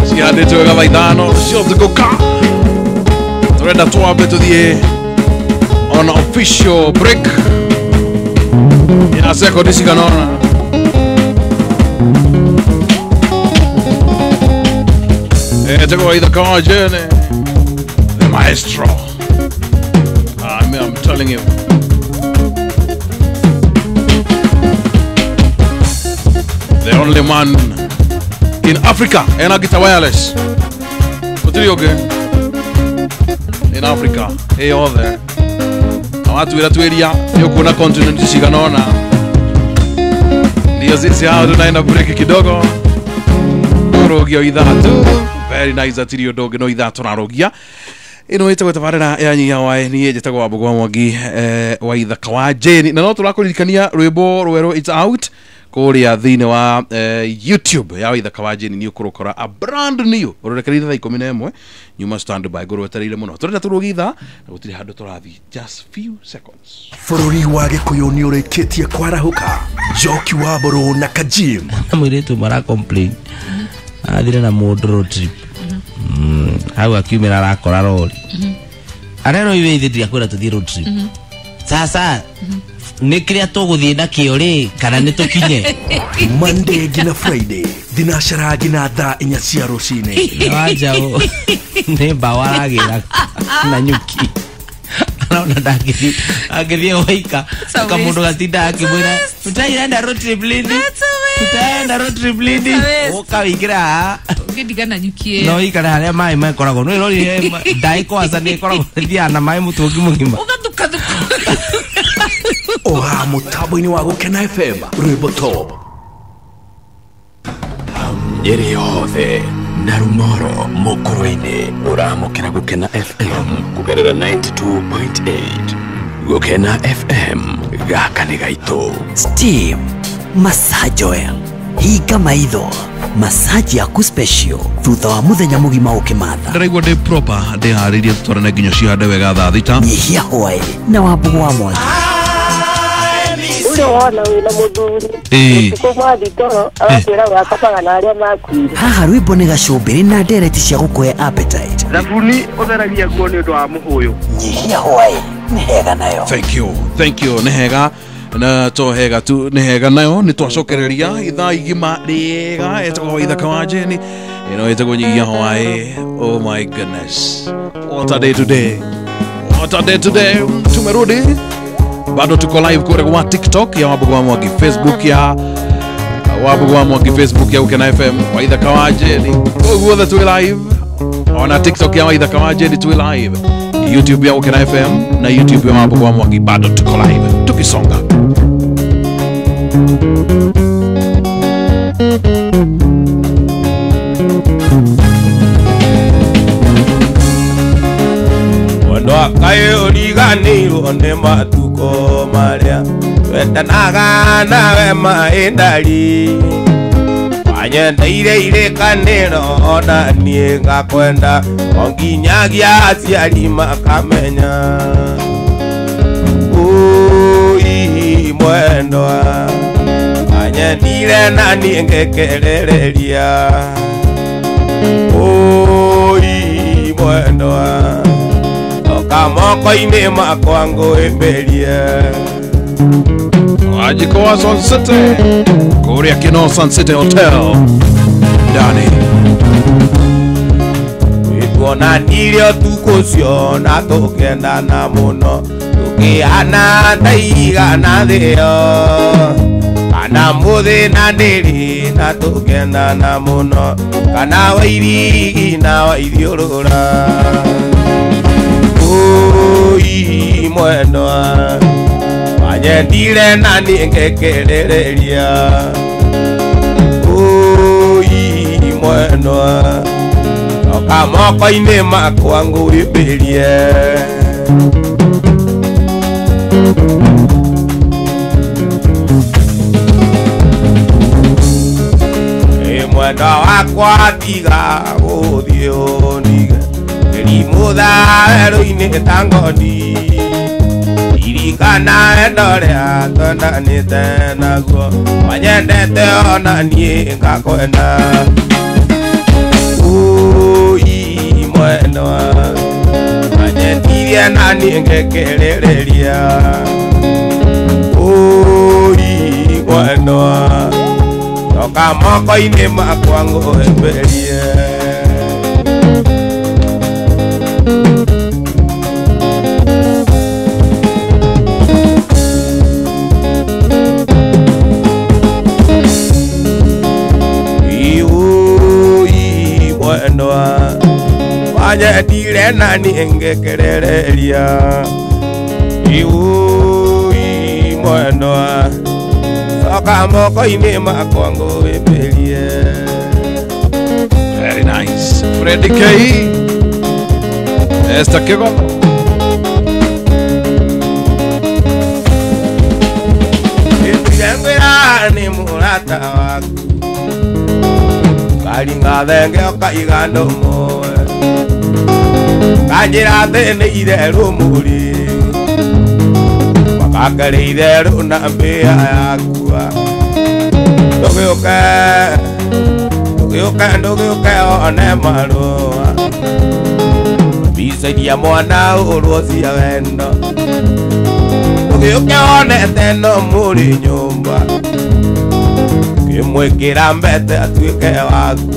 A: Si adetto Gavaidano, shot go ka. Toreda tua beto die on official break. In a second this canona. Tego Waitha Kawajeni, the maestro. I'm telling you. The only man in Africa, and I get a wireless. What do you get? In Africa, hey all there. Watu ila tuelia, yuko na continent shikanona. Ndio sisi hao tunaenda break kidogo. Rogia idhaa tu. Very nice atirio dogo no idhaa tunarogia. Ino ita gutabarira yanyi yawae ni yeje tago Wabugwa Mwangi Waitha Kawajeni. Na no turakuririkania rwimbo rwero It's Out kuria thine wa YouTube ya Waitha Kawajeni ni ukurukora a brand new urekerire thaa 11 nyuma stand by goro wetereire muno turenda turugitha na gutiri handu turathi just few seconds.
E: Fururi wa Gikuyu ni urikitie kwarahuka Joki wa Boro na Kajim
F: mwiretu mara complain athire na mundu road trip hau akiumira arakora rori arero iwe ithiria kwira tuthie road trip sasa nikiria tuguthie na kiori kana nitukinye
E: Monday gina Friday dinashara gina thaa 4 cia rucini
F: wajao ne bawaragira na nyuki naona ndakithie agithie waika kamundu gatinda akimwira tutaenda road trip lini tutaenda road trip lini ukawigira
G: ukidigana nyukie
F: no ikara haria mai makoragwo no rori dai kwasa ni koragwo thia na mai mutungi mugima
G: ugathuka
E: oha mutabo-ini wa Gukena FM rwimbo top
H: Nyeri yothe na Rumoro Mukuru-ini uramukira Gukena FM kugerera 92.8 Gukena FM gaka ni gaito
D: Steam Massage Oil Higa maitho massage yaku special thutha wa muthenya mugima ukimatha
A: Ndiraigua ndi proper ndi haririe twarane nginya ciande wega thaa thita
D: nyihia hwae na Wabugwa Mwangi
I: wana wina muthuri kuma thitoro agakwira wakabaga na aria makuire
D: haha rwimbo ni gacumbiri na ndereti cia gukuhe appetite
J: thabuni utheragia guo ni undu wa muhuyu
D: nyihia hwae ni hega nayo.
A: Thank you ni hega na to hega tu ni hega nayo ni twacokereria ithaa igima riega etagwo Waitha Kawajeni ino etagwo nyihia hwae. Oh my goodness, what a day today. Tumerudi bado tuko live kule kwa TikTok ya Wabugwa Mwangi, Facebook ya Wabugwa Mwangi, Facebook ya Gukena FM Waitha Kawajeni. Go tu live on TikTok ya Waitha Kawajeni tu live, YouTube ya Gukena FM na YouTube ya Wabugwa Mwangi bado tuko live tukisonga. Wando kayo
B: maria wetanaga nawe maindari wanyendeire irikaniro ona nie ngakwenda onginyagia aciari makamenya ui mwendwa wanyendire na nie ngekerereria ui mwendwa kamoko-ini makwa ngwimbirie
A: wajiko wa Sun City kuria kino Sun City Hotel ndani
B: wituonanirie tuko cio na tukendana muno tukiana ndaigana thio kana muthinaniri na tukendana muno kana wairigi na waithiurura ui mwendwa wanyendire na nie ngekerereria ui mwendwa oka moko-ini makwa ngwimbirie mwendwa wakwa tiga guthie undige rimuthaero-ini tangoni irikana endorea twendanite naguo wanyendete ona nie ngakwenda ui mwendwa wanyendirie na nie ngekerereria ui mwendwa toka moko-ini makwa ngwimbirie wanyendire na nie ngekerereria ui mwendwa toka moko-ini makwa ngwimbirie.
A: Very nice. Freddy K. Esther Kigogo.
B: Ituyembera ni murata waku karinga thenge okaiga ndomoe kanjira thini itheru muri wakakere itheru na mbia yakua ndugiuke one marua bisaidia mwana urwocia wendo ndugiuke onete no muri nyumba kimwikira mbete atuike waku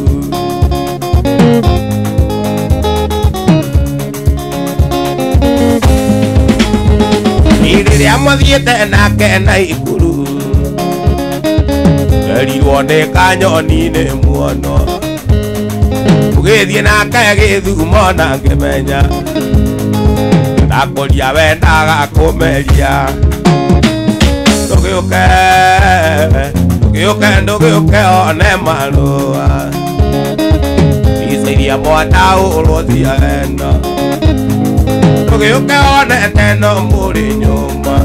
B: iriria muthiete nake na ikuru erirwo ni kanyoni-ini muono ugithie nake githumo na ngimenya ndakuria wendaga kumeria ndugiuke one marua isairia mwana urwocia wendo ndugiuke onete no muri nyumba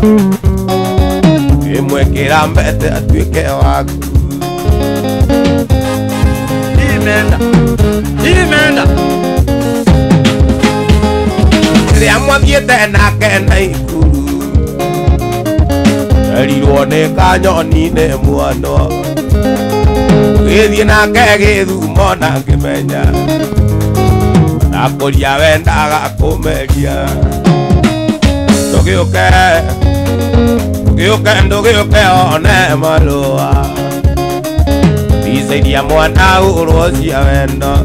B: kimwikira mbete atuike waku imenda ria mwathiete nake na ikuru erirwo ni kanyoni-ini muono githie nake githumo na ngimenya ndakuria wendaga kumeria ndugiuke one marua bisaidia mwana urwocia wendo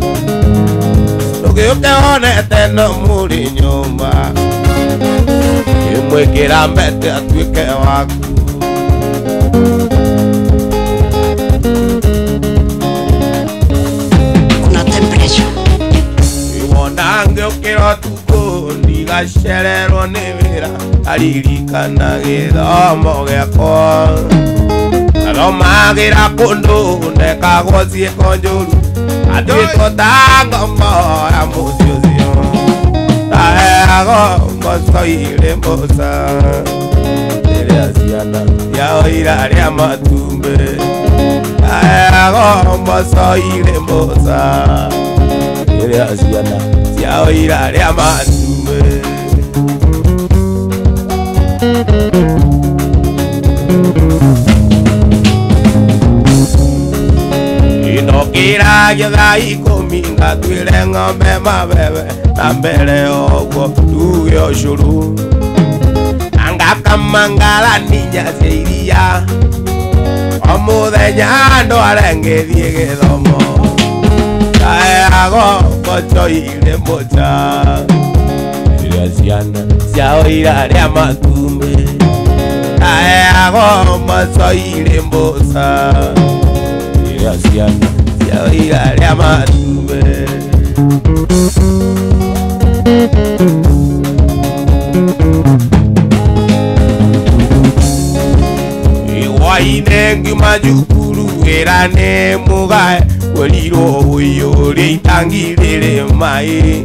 B: ndugiuke onete no muri nyumba kimwikira mbete atuike waku
G: kuna temperature
B: iwona ngiukira tuko ndigacererwo ni wira aririkana githomo giakwa athomagira kundu ndekagwo ciiko njuru atuiko ta ngombo ya muci ucio taheagwo mboco irĩ mboca rĩrĩa ciana ciao irarĩa matumbĩ mboco mboca rĩrĩa ciana ciao irarĩa matumbĩ inokĩra gĩthaa 10 ngatuĩre ng'ombe mabebe na mbere ũguo tuge ũcũrũ angakamangala ninya cia iria o mũthenya ndware ngĩthiĩ gĩthomo kaeago mboco irĩ mbũca rĩrĩa ciana ciao irarĩa matumbĩ kaeago mboco irĩ mbũca rĩrĩa ciana ciao irarĩa matumbĩ Waine ngima jukuru era ne mugae weliro uyore itangirire mai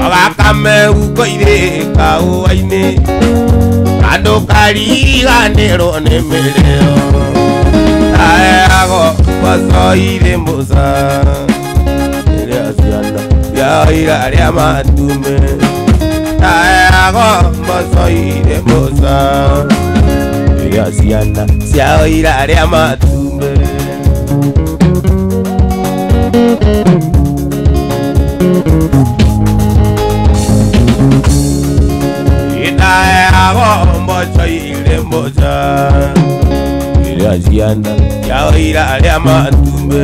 B: agakame ukoire kawaine ando kariga nero ne meleo ago wasoire mboza ere asianda ya ira matume ago wasoire mboza ya ciana ciao irarĩa matumbĩ itaeago mboco irĩ mbũca ya ciana ciao irarĩa matumbĩ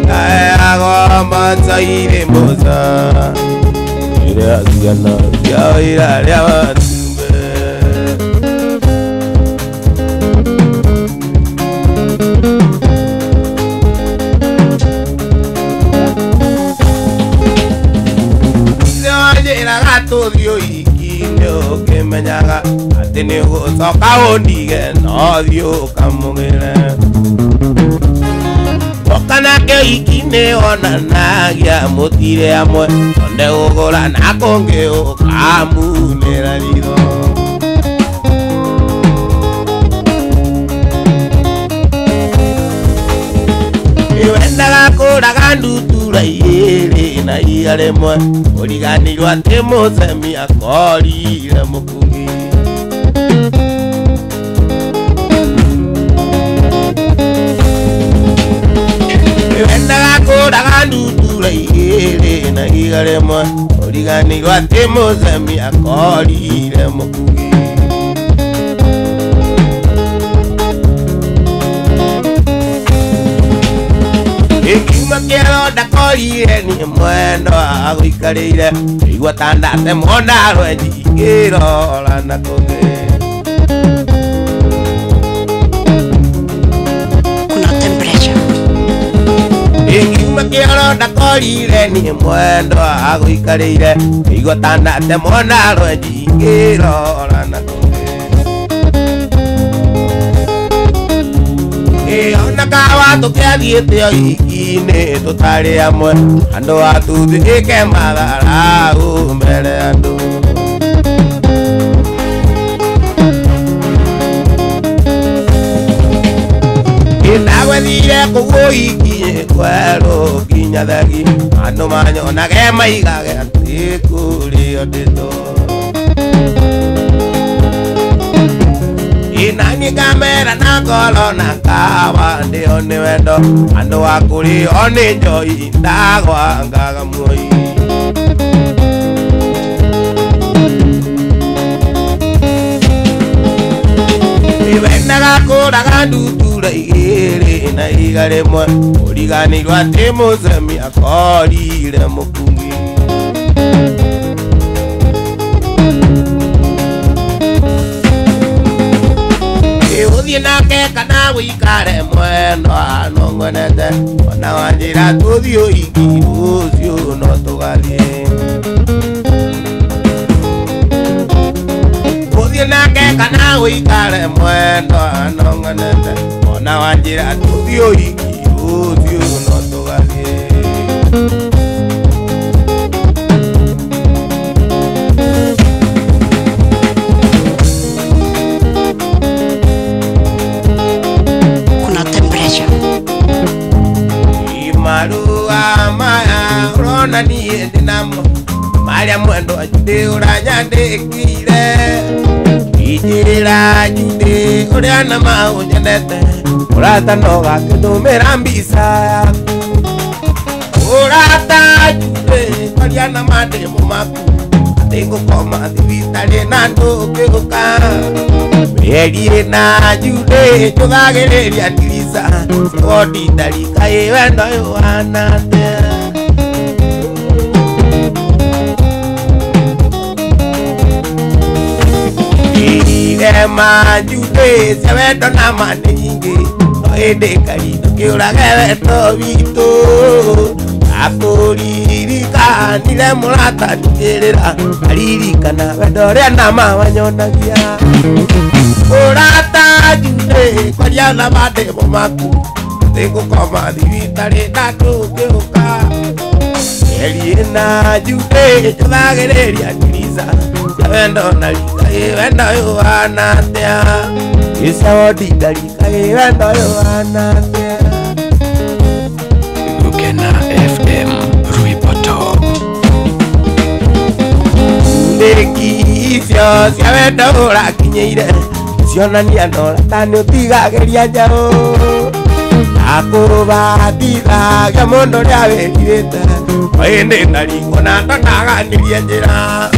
B: itaeago mboco irĩ mbũca ya ciana ciao irarĩa matumbĩ tuthio ikine ukimenyaga ati ni gucoka undige no thio kamugire okanake ikine onanagia mutire amwe onde ugura na kungi ukamunira ritho iwendaga kuraga ndutura igĩrĩ na iga rĩmwe ũriganirwo atĩ mũcemi akorire mũkugi iwendaga kuraga ndutura igĩrĩ na iga rĩmwe ũriganirwo atĩ mũcemi akorire mũkugi Ikima kero ndakorire ni mwendo agũikarĩire igua tandate mona rwenji ngĩrora na kũngĩ
G: Kuna temperature
B: Ikima kero ndakorire ni mwendo agũikarĩire igua tandate mona rwenji ngĩrora na kũngĩ ona kawa tukiathiĩte o ikinĩ tũtarĩ amwe andũ atuthĩke mathara mbere andũ ndagwethire kũguo ikinĩ kwerũ nginya thegi andũ manyonage maigage atĩ kũrĩo ndĩtũ inani kamera na ngoro na kawa ndio ni wendo andu wakuri oni njoi ndagwa ngaga muoi iwendaga kuraga ndutura igĩrĩ na iga rĩmwe ũriganirwo atĩ mũcemi akorire mũkungi uthie nake kana wikare mwendo anongwenete ona wanjira tuthio iki ucio no tugathie uthie nake kana wikare mwendo anongwenete ona wanjira tuthio iki ucio no tugathie Aria mwendo ajude uranyandikire ijira ajude uriana maunyanete urata noga kidumira mbisa urata ajude uriana mademo maku tengo koma divitale na ndokeoka Meri na ajude chugagereria dirisa odi dalika wendo yohanate Ema jude sevedo na maningi Oede karino kiurage vedo vito Akoririka nile murata nikerera Aririka na vedo rea na mawanyonagia Murata jude kwa jana mademo maku Tengo koma divitare na tukeuka Eri na jude chugagereria dirisa Wendo nalika wendo yohanatea Isawodi nalika wendo yohanatea
H: Ukena FM Ruipoto
B: Ndeki isio sia wendo urakinyeire Sionania nora tani utigageria njao Akurubatitha kia mundu ria wekirite Oindi naliko na ndonaganirie njira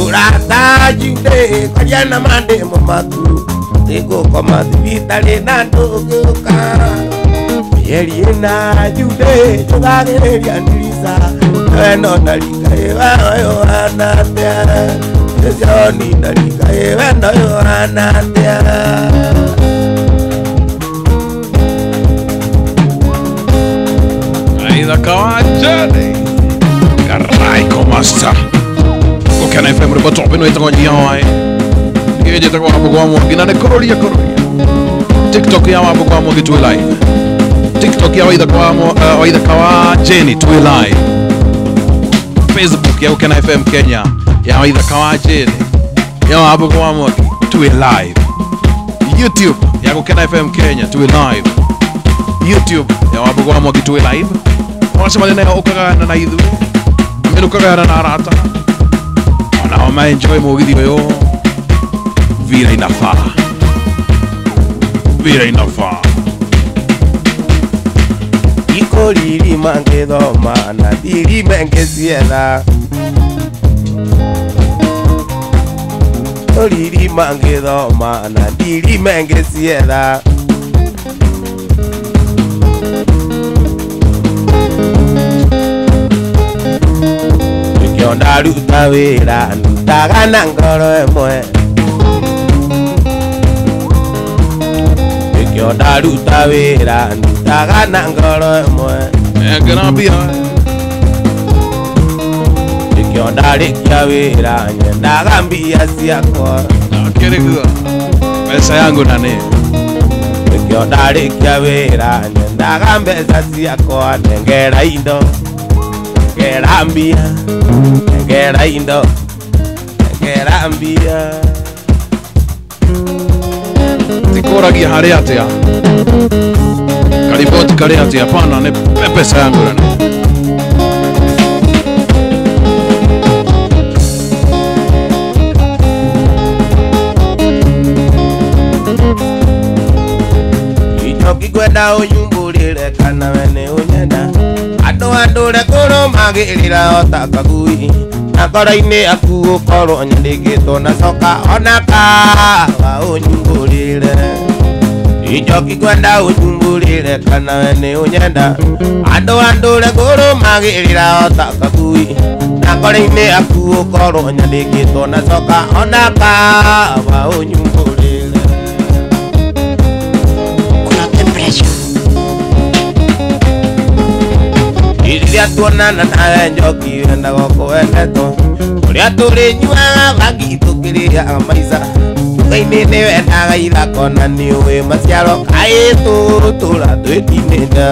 B: Urata jude kwa jana mademo maku Tengo koma divitale na ndokeoka Meri na jude chugagereria dirisa Wendo nalika wendo yohanatea Yoni nalika wendo yohanatea
A: Aida Kawajani Karaiko Master Ukena FM Ruipoto Pino ita kwenye yawai Ngeje ita kwa Wabugwamwa Ginane kororia TikTok ya Wabugwamwa Gitue live TikTok ya Waida Kawajani Tue live Facebook ya Ukena FM Kenya ya Waida Kawajani ya Wabugwamwa Tue live YouTube ya Ukena FM Kenya Tue live YouTube ya Wabugwamwa Gitue live Wanasema nena ya ukagana na idhu Amenu kagana na arata Na wama enjoy mugithi yo Vira inafaa Vira inafaa
B: Iko lili mange dhoma na dili menge siela Iko lili mange dhoma na dili menge siela Yonda luta wera ndutaga na ngoro emwe Yonda luta wera ndutaga na ngoro emwe
A: Egerambia
B: Yonda likia wera nyendaga mbia siakwa
A: Nakerega Pesa yangu nane
B: Yonda likia wera nyendaga mbesa siakwa Nengera indo Ngerambia Ngera indo Ngerambia
A: Tikoragia hari atia Kariboti kari atia Pana ne pesa yangu nane
B: Ichoki kwenda unyumbulile kana wene unyenda Andure kuro magirira otakagui Nakora-ini aku ukorwo nyandikitwo na coka onaka wa unyumbulile Ichoki kwenda unyumbulile kana wene unyenda Andure kuro magirira otakagui Nakora-ini aku ukorwo nyandikitwo na coka onaka wa unyumbulile
G: Kuna temperature
B: Iria tuonana nawe njoki wenda gũkũwendeto Ũrĩa tũrĩnyuaga bangi tũkĩrĩa maica Tuga-inĩ nĩ wendaga ithako na nĩ ũĩ maciaro kaĩ tũtũra twĩtinĩnda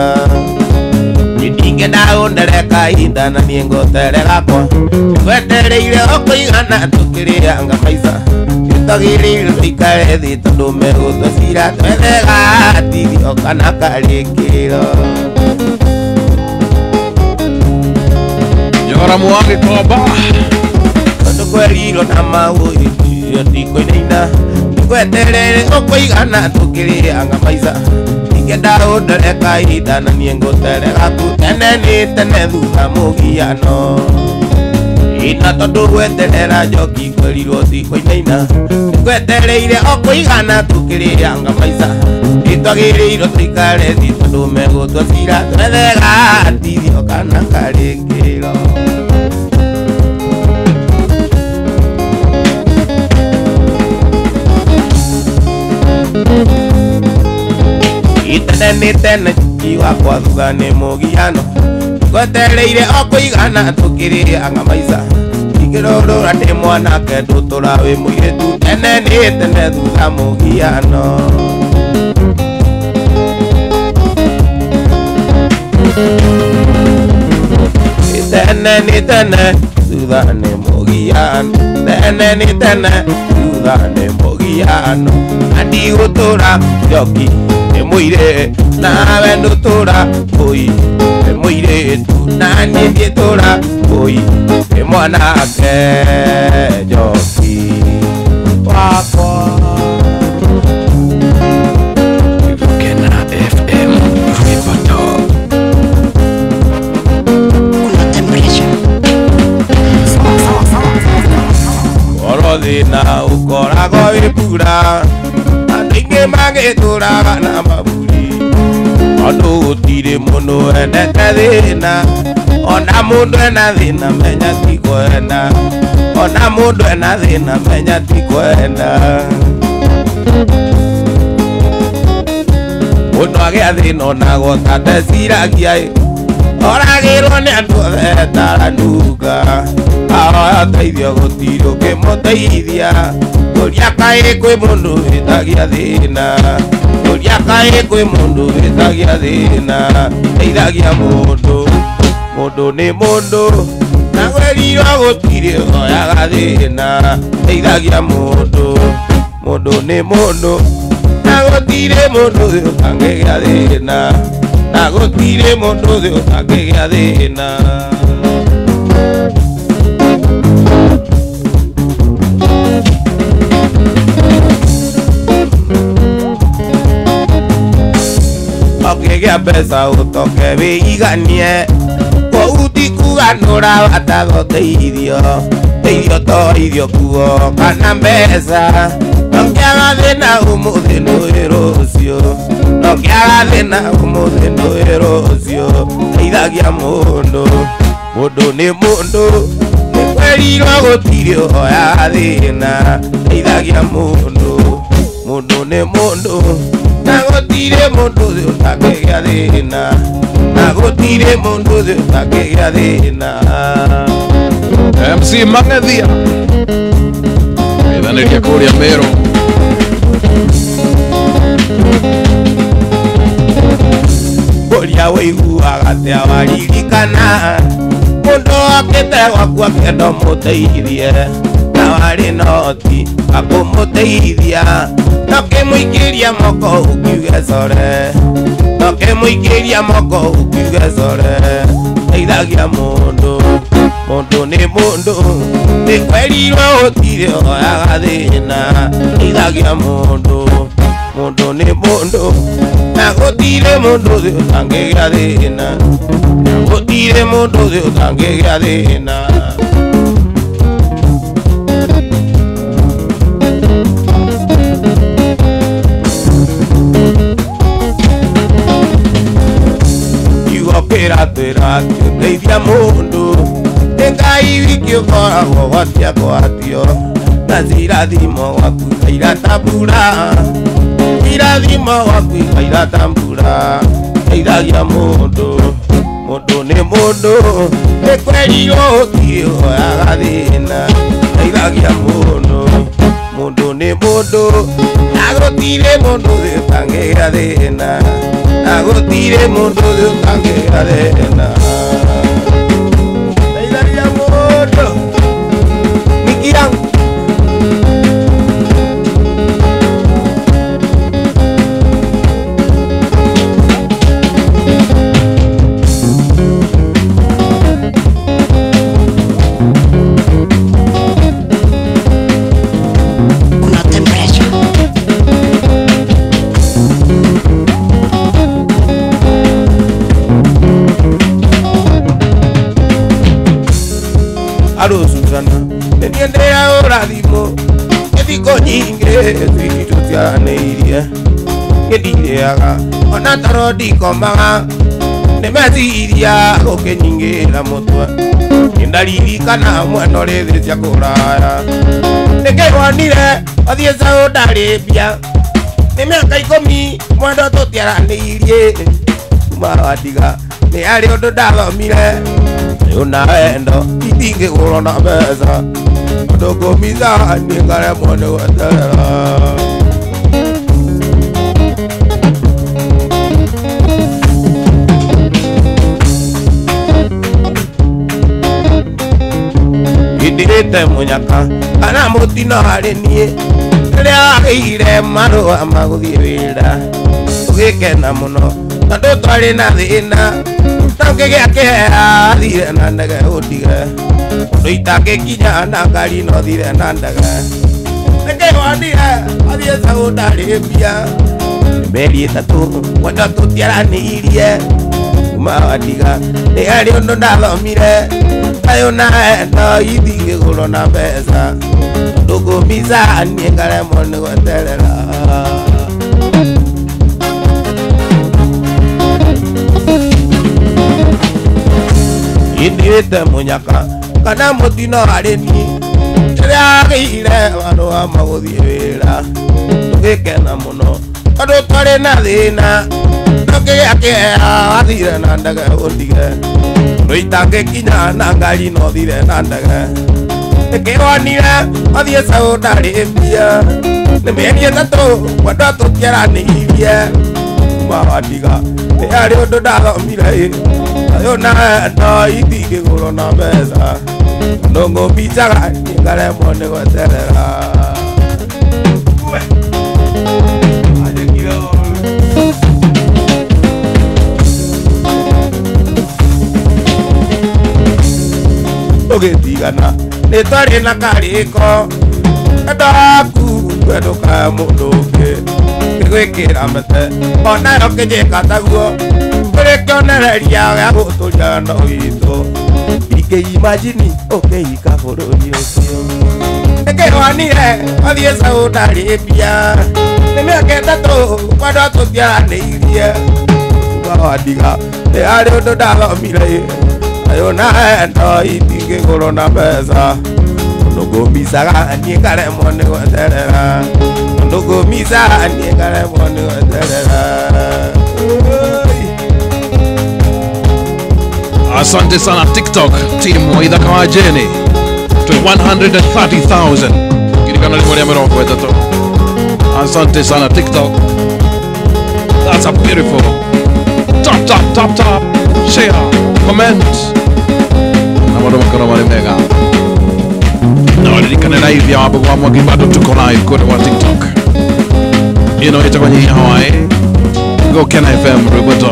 B: Ndingĩenda ũndereka ihinda na niĩ ngũtere gakwa Ngwetereire ũkũigana tũkĩrĩanga maica Nĩtwagĩrĩire tũikare thĩ tondũ megũtũcira twethega tirio kana karĩkĩro
A: Waramu wange koba
B: Kondo kwelilo na maui Yotiko inaina Kwetelele oko igana tukiri anga maisa Ikeda udere kaida na niengo tere gaku Tene ni tene dhuga mugiano Ina tondu gweterera joki kwelilo tiko inaina Kwetelele oko igana tukiri anga maisa Itwagiriro tuikare thi tondu megutwa cira Twethega tithio kana karikiro Itene ni tene iwa kwa thuga ni mugiano Kwetereire oko igana tukiri anga maisa Ikirorora ni mwanake ndutura wi muiretu Tene ni tene thuga mugiano Tene ni tene thuga ni mugiano Tene ni tene thuga ni mugiano Andi gutura joki muire nawe ndutura koi muire tu nani ndietura koi mwanake joki wako
H: Kena FM Ruiboto
G: Una temperature.
B: Orodina ukorago ipura Inge magitura na maburi Ondo utire muno endete thina Ona mundu ena thina menya ti kwenda Ona mundu ena thina menya ti kwenda Mundu agia thina ona gota ndeciragia Oragirwo ni andu othe taranuga Ahoya teithio gutiri ukimuteithia Kuria kai kwi mundu witagia thina Kuria kai kwi mundu witagia thina Teithagia mundu Mundu ni mundu Na gwerirwo gutiri oyaga thina Teithagia mundu Mundu ni mundu Na gutiri mundu utangigia thina Na gutiri mundu utangigia thina Okigea pesa utoke wiganie Kou ti kuganura watago teithio Teithio to ithio kuo kana mbesa Nokiaga thina umuthi nui rucio Nokiaga thina umuthi nui rucio Teithagia mundu Mundu ni mundu Nikwerirwo gutiri oya thina Teithagia mundu Mundu ni mundu Na gutire mundu thi utakigia thina Na gutire mundu thi utakigia thina
A: MC Mang'ethia Ithanĩria kũrĩa Meru
B: Kũria wĩiguaga atia waririkana Mundu okĩte gwaku akĩenda ũmũteithie Na warĩ noti akũmũteithia Nokĩmũingĩria moko ukiuge core Nokĩmũingĩria moko ukiuge core Teithagia mundu Mundu ni mundu Nikwerirwo gutiri oyaga thina Teithagia mundu Mundu ni mundu Na gutire mundu thi utangigia thina Na gutire mundu thi utangigia thina Kira twira teithia mundu Ngai wiki ukoragwo gwatia gwatio Na irathimo gwaku iratabura Irathimo gwaku iratabura Teithagia mundu Mundu ni mundu Nikwerirwo gutiri oyaga thina Teithagia mundu Mundu ni mundu Na gutire mundu thi utangigia thina Na gutire mundu thi utangigia thina Teithagia mundu Nikirangu Sweet Tianairia. Gediaga, on a tarodi combaga. Nemesiria, okay, Ninga Motua. In the Livicana, one or the Jacora. The Gawanira, or the Saudi Arabia. The Mercaikomi, one of the Tianairia. Madiga, the Ario de Dalamire. You know, and you think it will on a mesa. Don't go me down, you got a mono. Idite munyaka ana mutino harenie ria ire maru amaguthie wira ugikena muno tondu twari na thina tangi giake athire na ndege utige undu itangikinya na ngari no thire na ndege nike wanire athie Saudi Arabia meri tatu wenda tutiaraniirie kumawadiga ni ari undu ndathomire ayo na idinge golo na pesa ndugu mizani ngare mone gweterera indirete munyaka kana mutino areni riragire wano wa maguthie wira tugikena muno tondu twari na thina tugiake athire na ndege utige Roitange kinya na ngari no thire na ndege Nikiwanire athie Saudi Arabia Ni mĩeri ĩtatũ kwenda tũtiaranirie Mawadiga nĩ harĩ ũndũ ndathomire Ayo na itingĩgũrwo na mbeca Ndũngũmbicaga ngaremwo nĩ gweterera Tugitigana nĩ twarĩ na karĩko ndaku kwenduka mũndũ ũngĩ ngĩgwĩkĩra mĩte onayo kĩnjĩka taguo kũrĩ kĩonereria gĩa gũtũria ndo witũ ingĩimagini ũkĩhika bũrũri ũcio nĩkĩhwanire athiĩ Saudi Arabia nĩ mĩaka ĩtatũ kwenda tũtiaranĩirie Mawadiga nĩ harĩ ũndũ ndathomire Ayo na endo itingĩgũrwo na mbeca ndũngũmbicaga niĩ ngaremwo nĩ gweterera ndũngũmbicaga niĩ ngaremwo nĩ gweterera
A: Asante sana TikTok team wa ithaka wa Jeni to 130,000 kirikana limwe rĩa mĩrongo ĩtatũ Asante sana TikTok. That's a beautiful top share comment na wadu makana wale mega na wadirikane live ya wabu wa mwagi bado tuko live kote wa TikTok ita kwenye Hawaii Go Kena FM Ruboto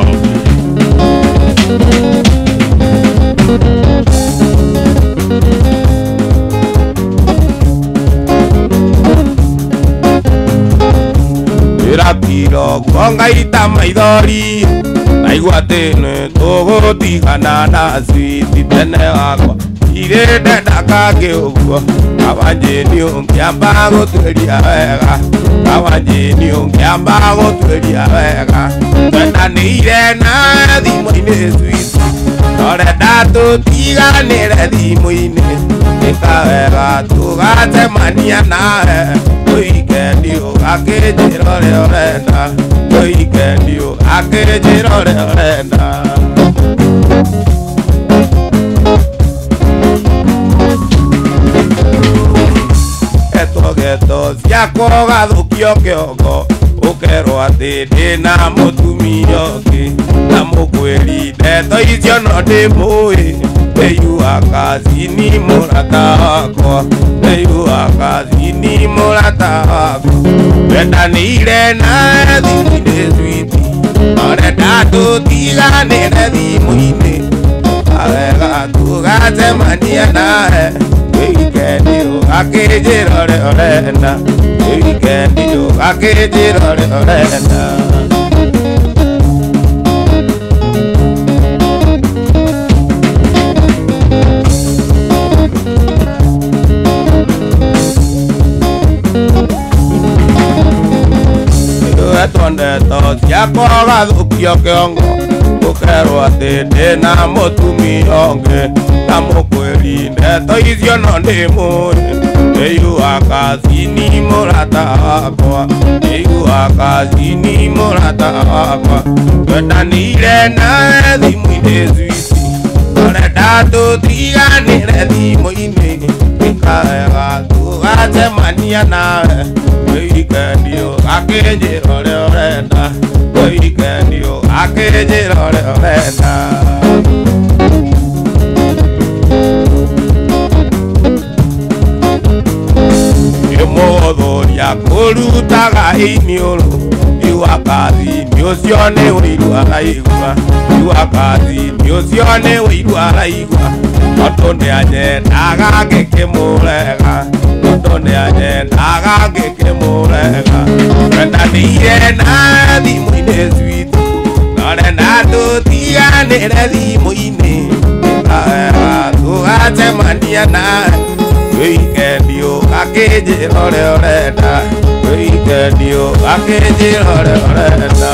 B: Iratiro guonga ita maithori Naigua tene tũgũtigana na switi tene wakwa irĩnde ndakangĩ ũguo Kawanjĩni ũngĩamba gũtuĩria wega Kawanjĩni ũngĩamba gũtuĩria wega Twendanĩire na thimũ-inĩ switi Norenda tũtiganĩre thimũ-inĩ Nĩkawega tũgacemania nawe Wikendi ũgakĩnjĩra ũrĩa ũrenda Wikendi ũgakĩnjĩra ũrĩa ũrenda Geto ciakwa ũgathũkio kĩongo Ũkerwo atĩ ndĩna mũtumia ũngĩ Na mũkwĩri ndeto icio no ndĩmũĩ Ndĩyua kazini mũrata wakwa Ndĩyua kazini mũrata wakwa Twendanĩire na thimũ-inĩ switi Norenda tũtiganĩre thimũ-inĩ Kawega tũgacemania nawe Wikendi ũgakĩnjĩra ũrĩa ũrenda Wikendi ũgakĩnjĩra ũrĩa ũrenda ndeto ciakwa gathukio kiongo ukerwo ati ndina mutumia onge na mukwiri ndeto icio no ndimuri Eyu akazini murata wakwa Eyu akazini murata wakwa Twetanire nawe thimu-inĩ zwiti Tũrenda tũtiganĩre thimũ-inĩ Ĩkawega tũgacemania nawe Wĩikendi ũgakĩnjĩra ũrĩa ũrenda Wĩikendi ũgakĩnjĩra ũrĩa ũrenda Mũgũthũria kũrutaga iniũrũ Iwakathi ũcio nĩ wĩigua araigua Iwakathi ũcio nĩ wĩigua araigua Tondũ nĩanyendaga ngĩkĩmũrega Tondũ nĩanyendaga ngĩkĩmũrega Twendanĩire nawe thimũ-inĩ zwiti Tũrenda tũtiganĩre thimũ-inĩ Ĩkawega tũgacemania nawe Wĩikendi ũgakĩnjĩra ũrĩa ũrenda Wĩikendi ũgakĩnjĩra ũrĩa ũrenda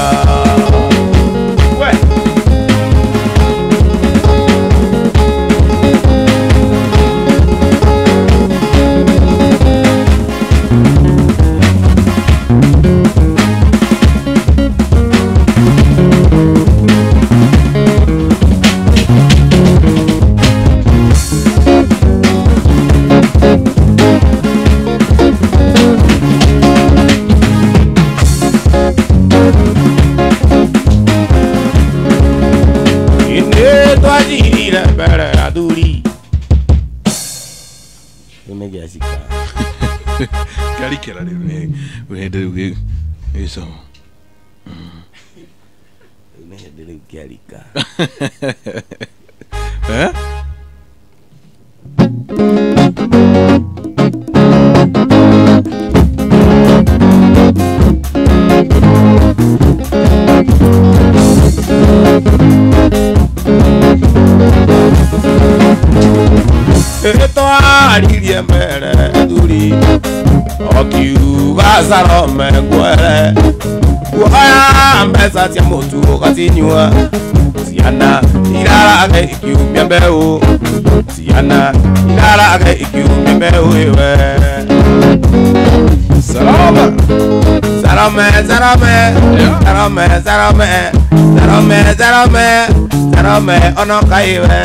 A: Karikera rĩu wende rĩu iso
B: nende rĩu kĩarika Twaririe mbere thuri Okiuga Salome ngwere Kuoya mbeca cia mũtu ũgacinyua Ciana irarage ikiumia mbeũ Ciana irarage ikiumia mbeũ iwe Salome Salome Salome Salome Salome Salome Salome Salome onoka iwe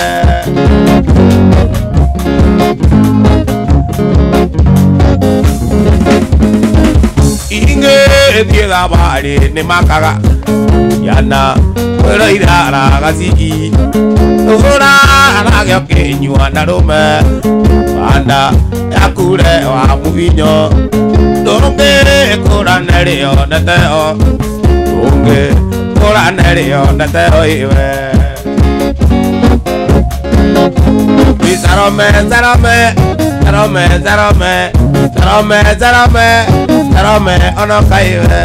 B: Inge thietha bari nĩ makaga Yana kwĩra iraraga cigi Ũgũra aragĩa ũkĩnyua na rũme Banda yakure wa mũvinyo Ndũngĩ kũrane rĩonete o Ndũngĩ kũrane rĩonete o iwe Salome Salome Salome Salome Salome Salome Salome onoka iwe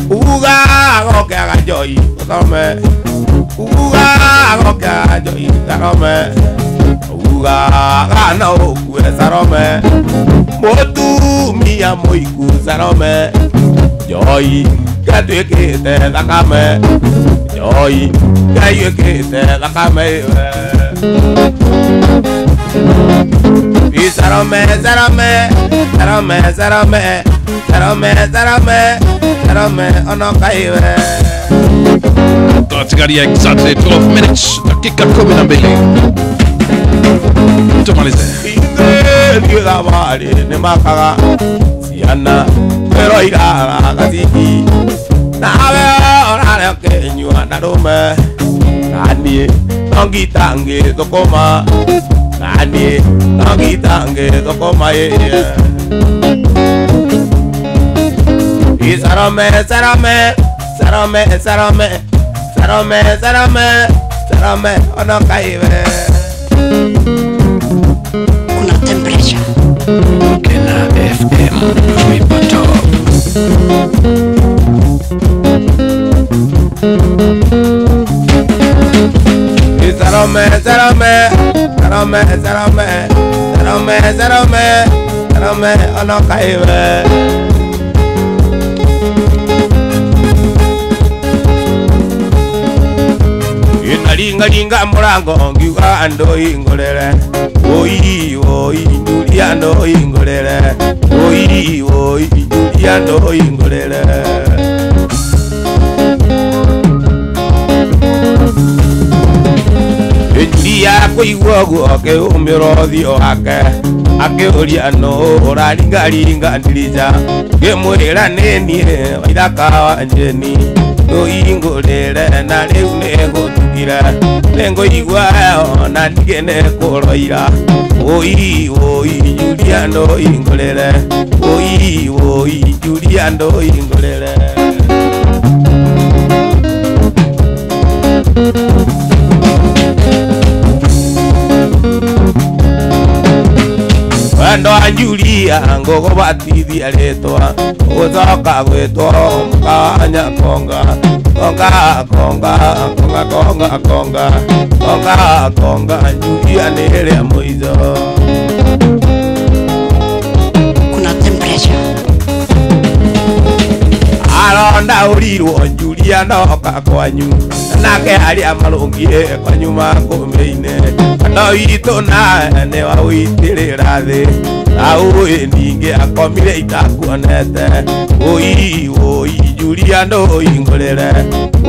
B: Uga gokeaga njoi Salome Uga gokeaga njoi Salome Uga gana ũkue Salome Mũtumia mũiku Salome Njoi gatuĩkĩte thakame Njoi gatuĩkĩte thakame iwe Salome Salome Salome Salome Salome Salome Salome onoka iwe
A: Tunatigaria exactly 12 minutes dakika 12 tumalize
B: thietha bari nĩ makaga Ciana kwĩra iraraga cigi Nawe orarĩa ũkĩnyua na rũme Naniĩ no ngitangĩthũkũma Naniĩ no ngitangĩthũkũma Salome Salome Salome Salome Salome Salome Salome onoka iwe
G: Una temperature
H: Kena FM Ripatop
B: Salome, Salome, Salome, Salome, Salome, Salome, Salome, ono kaiwe. Linga murango ngiuga ando ingolele. Oi oi Julia ando ingolele. Oi oi Julia ando ingolele. Julia kuigua guoke umirothio wake akiuria no uraringa ndirija ngimwira nini waithaka wa njeni no ingolele na riu negutugira nengoigua na ndigene kuroira. Oi oi Julia ndo ingolele. Oi oi Julia ndo ingolele. Wendo Julia ngogo batithia ritwa ucoka gwitwo mukanya konga konga konga konga konga konga konga konga Julia nile mwizo.
G: Kuna temperature
B: alonda uliwo Julia ndoka kwanyu nake ali amalungie kwanyu makumeine ndo itu ne wa witirira thi au ninge akomire itakuonete. Oi oi Julia ndo ingolele.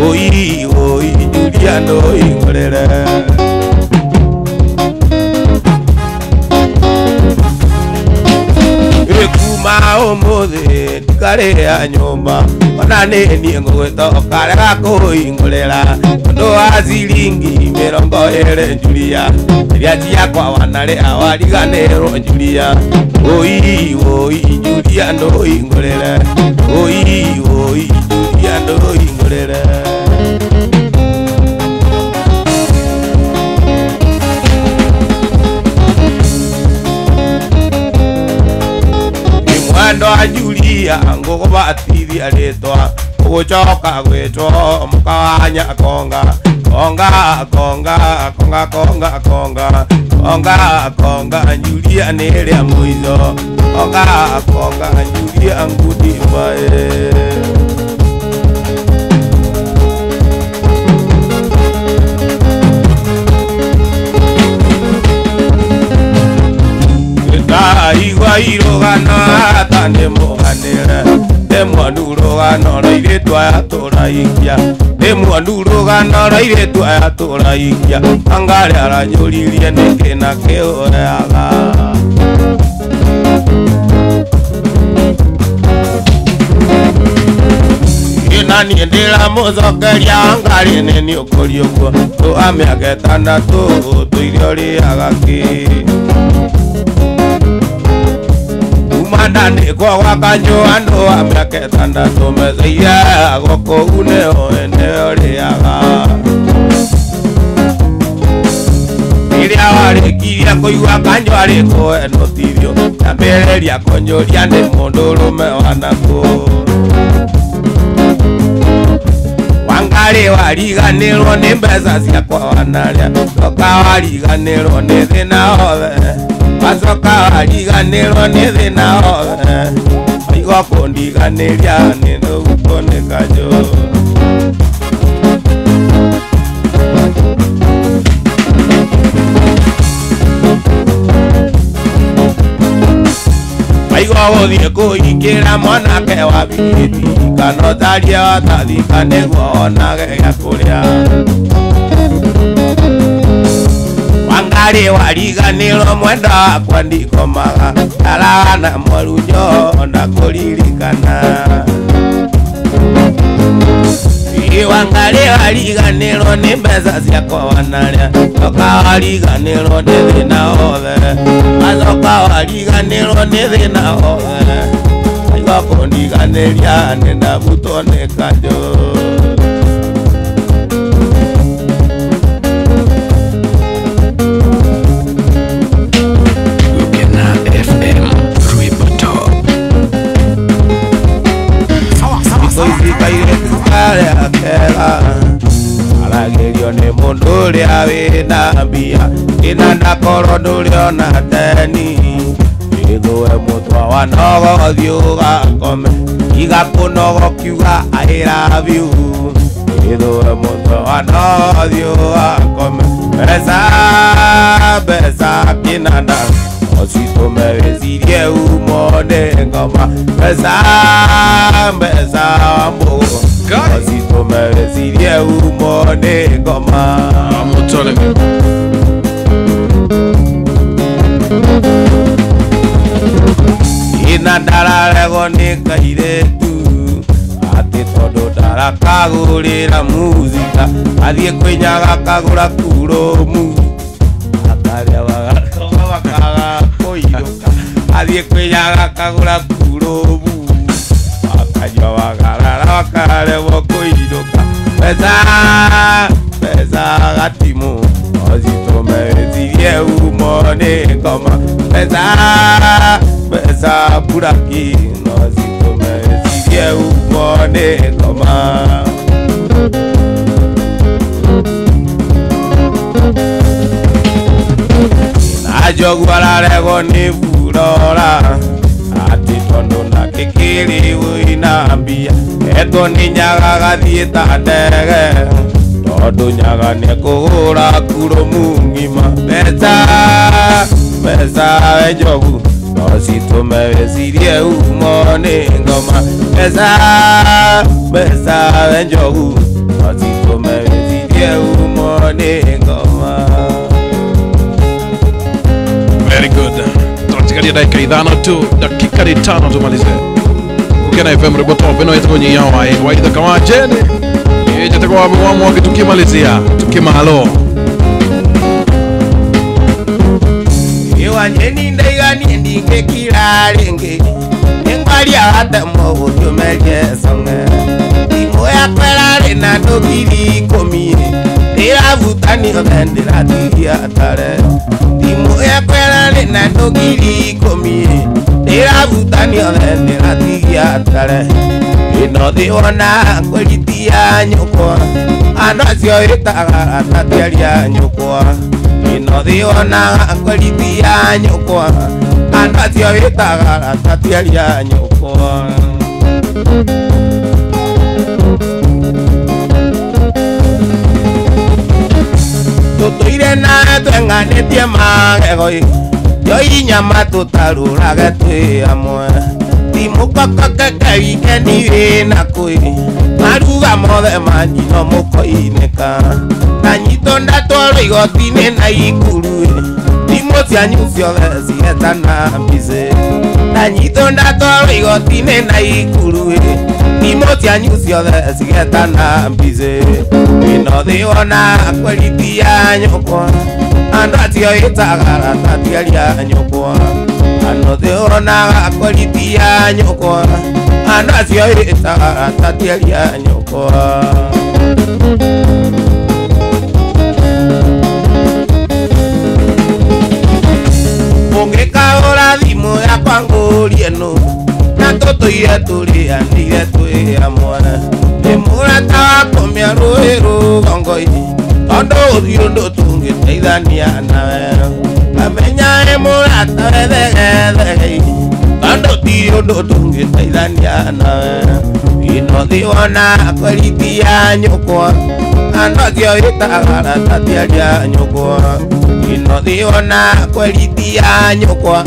B: Oi oi Julia ndo ingolele. Kuma umuthi ndikare ya nyumba onane ni ngugwitoka rega kuingulela ndo wa ciringi 20 Julia iria ciakwa wanare awariganirwo Julia. Oi oi Julia ndo ingulele. Oi oi Julia ndo ingulele. Mwendo Julia ngogo batithia ritwa ugucoka gwitwo mukawanya konga konga konga konga konga konga konga konga Julia nilia mwizo. Konga konga Julia ngudi mbae. Igwa irogana tande mohanera demo ndurogana rairetwa yatoraikia demo ndurogana rairetwa yatoraikia angare aranyuririe nikena keoyaga nani ndira mucokeria angare neni ukuri uguo tu amiaka 6 tuirio riagaki Mandane kwa wakanyo ando wa miaka 6 mezeia goko uneo eneo riaga iria warikiria kuigua kanyo ariko eno tithio tambereria konyoria ni mundu rume wanako wangari wariganirwo ni mbeca ciakwa wanaria toka wariganirwo ni thina othe Masoka wariganirwo ni thina othe aigo kundiganiria ni nugukoneka jo aigo guthie kuingira mwanake wa bigiti kana taria watathika niguo onage gya kuria Wangari wariganirwo mwenda wakwa ndikomaga arana mwarunyo na kuririkana. Wangari wariganirwo ni mbeca ciakwa wanaria toka wariganirwo ni thina othe macoka wariganirwo ni thina othe aigo kundiganiria ni ndabutwo ni kanjo Aragerio ni mundu uria wina mbia ina ndakoro nduriona teni ithue mutwa wa nogo thiuga kome igakunogo kiuga I love you ithue mutwa wa nogo thiuga kome besa kinanda ositume wezirie umone ngoma besa mbo ositume wezirie umone ngoma
A: mutole
B: ina ndararego ni kairetu ati tondu ndarakagurira muzika athie kwinyaga kagura kuromu akaria wakaga koiruka athie kwinyaga kagura kuromu akajwa wagarara wakarewo koiruka pesa gatimu ositume wezirie umone ngoma pesa buraki ositume wezirie umone ngoma najogwararego ni furora ati tondu nakikiri wina mbia ego ni nyaga gathieta ndege tondu nyaga ni kugura kuromu ngima pesa njogu ositume wezirie umone ngoma pesa njogu ositume wezirie umone ngoma.
A: Very good. Tunatikalia dakika 5 tu, dakika 5 tumalize. Ukena FM Rebo Top eno yetu kwenye yawa waidha kama jene. Yeje takwa wamu wake tukimalizia, tukimahalo.
B: Iwa njeni ndaigani ndinge kirarenge. Ngwali hata mwogo tumeje songe. Imo ya kwelare na ndogiri komie. Iravutani odendera tigia tare. Imo ya kwelare na ndogiri komie. Iravutani odendera tigia tare. Ino diona kwelitia nyukwa. Anasio itaga atatiaria nyukwa. Ino diona kwelitia nyukwa. Anasio itaga atatiaria nyukwa. Tutuire na twenganetie magegoi yoi nyama tutarurage twi amwe timukokokeke wikendi kwi maruga mothe manyi no mukoinĩka na nyitwo ndatwarwo igoti-inĩ na ikuru thimũ cianyu ciothe cigetana mbici na nyitwo ndatwarwo igoti-inĩ na ikuru thimũ cianyu ciothe cigetana mbici ĩno thĩ wona kweritia nyũkwa andũ acio ĩtaga atatiaria nyũkwa ano thĩ wona kweritia nyũkwa andũ acio ĩtaga atatiaria nyũkwa. Ũngĩkagũra thimũ yakwa ngũrie nũ na tũtũire tũrĩanĩire twĩ hamwe nĩ mũrata wakwa mĩarũĩ rũgongo-inĩ tondũ ũthiĩ ũndũ tũngĩteithania nawe amenya ĩ mũrata wethegethei tondũ ti ũndũ tũngĩteithania nawe ĩno thĩ wona kweritia nyũkwa andũ acio ĩtaga atatiaria nyũkwa ĩno thĩ wona kweritia nyũkwa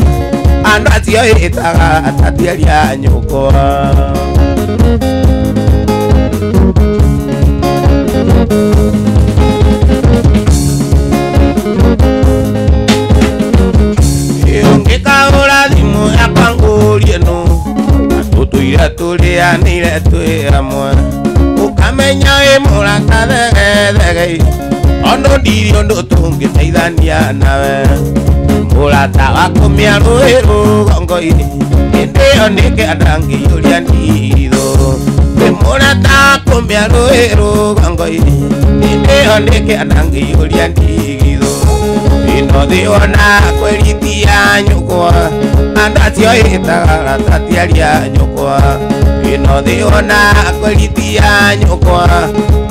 B: andũ acio ĩtaga atatiaria nyũkwa. Ũngĩkagũra thimũ yakwa ngũrie nũ na tũtũire tũrĩanĩire twĩ hamwe ũkamenya wĩ mũrata thegethegei tondũ ndirĩ ũndũ tũngĩteithania nawe mũrata wakwa mĩarũĩ rũgongo-inĩ hĩndĩ ĩyo nĩkĩenda ngĩiyũria ndithũ wĩ mũrata wakwa mĩarũĩ rũgongo-inĩ hĩndĩ ĩyo nĩkĩenda ngĩiyũria ndithũ ĩno thĩ wona kweritia nyũkwa andũ acio ĩtaga atatiaria nyũkwa wino thiona kwelitia nyokwa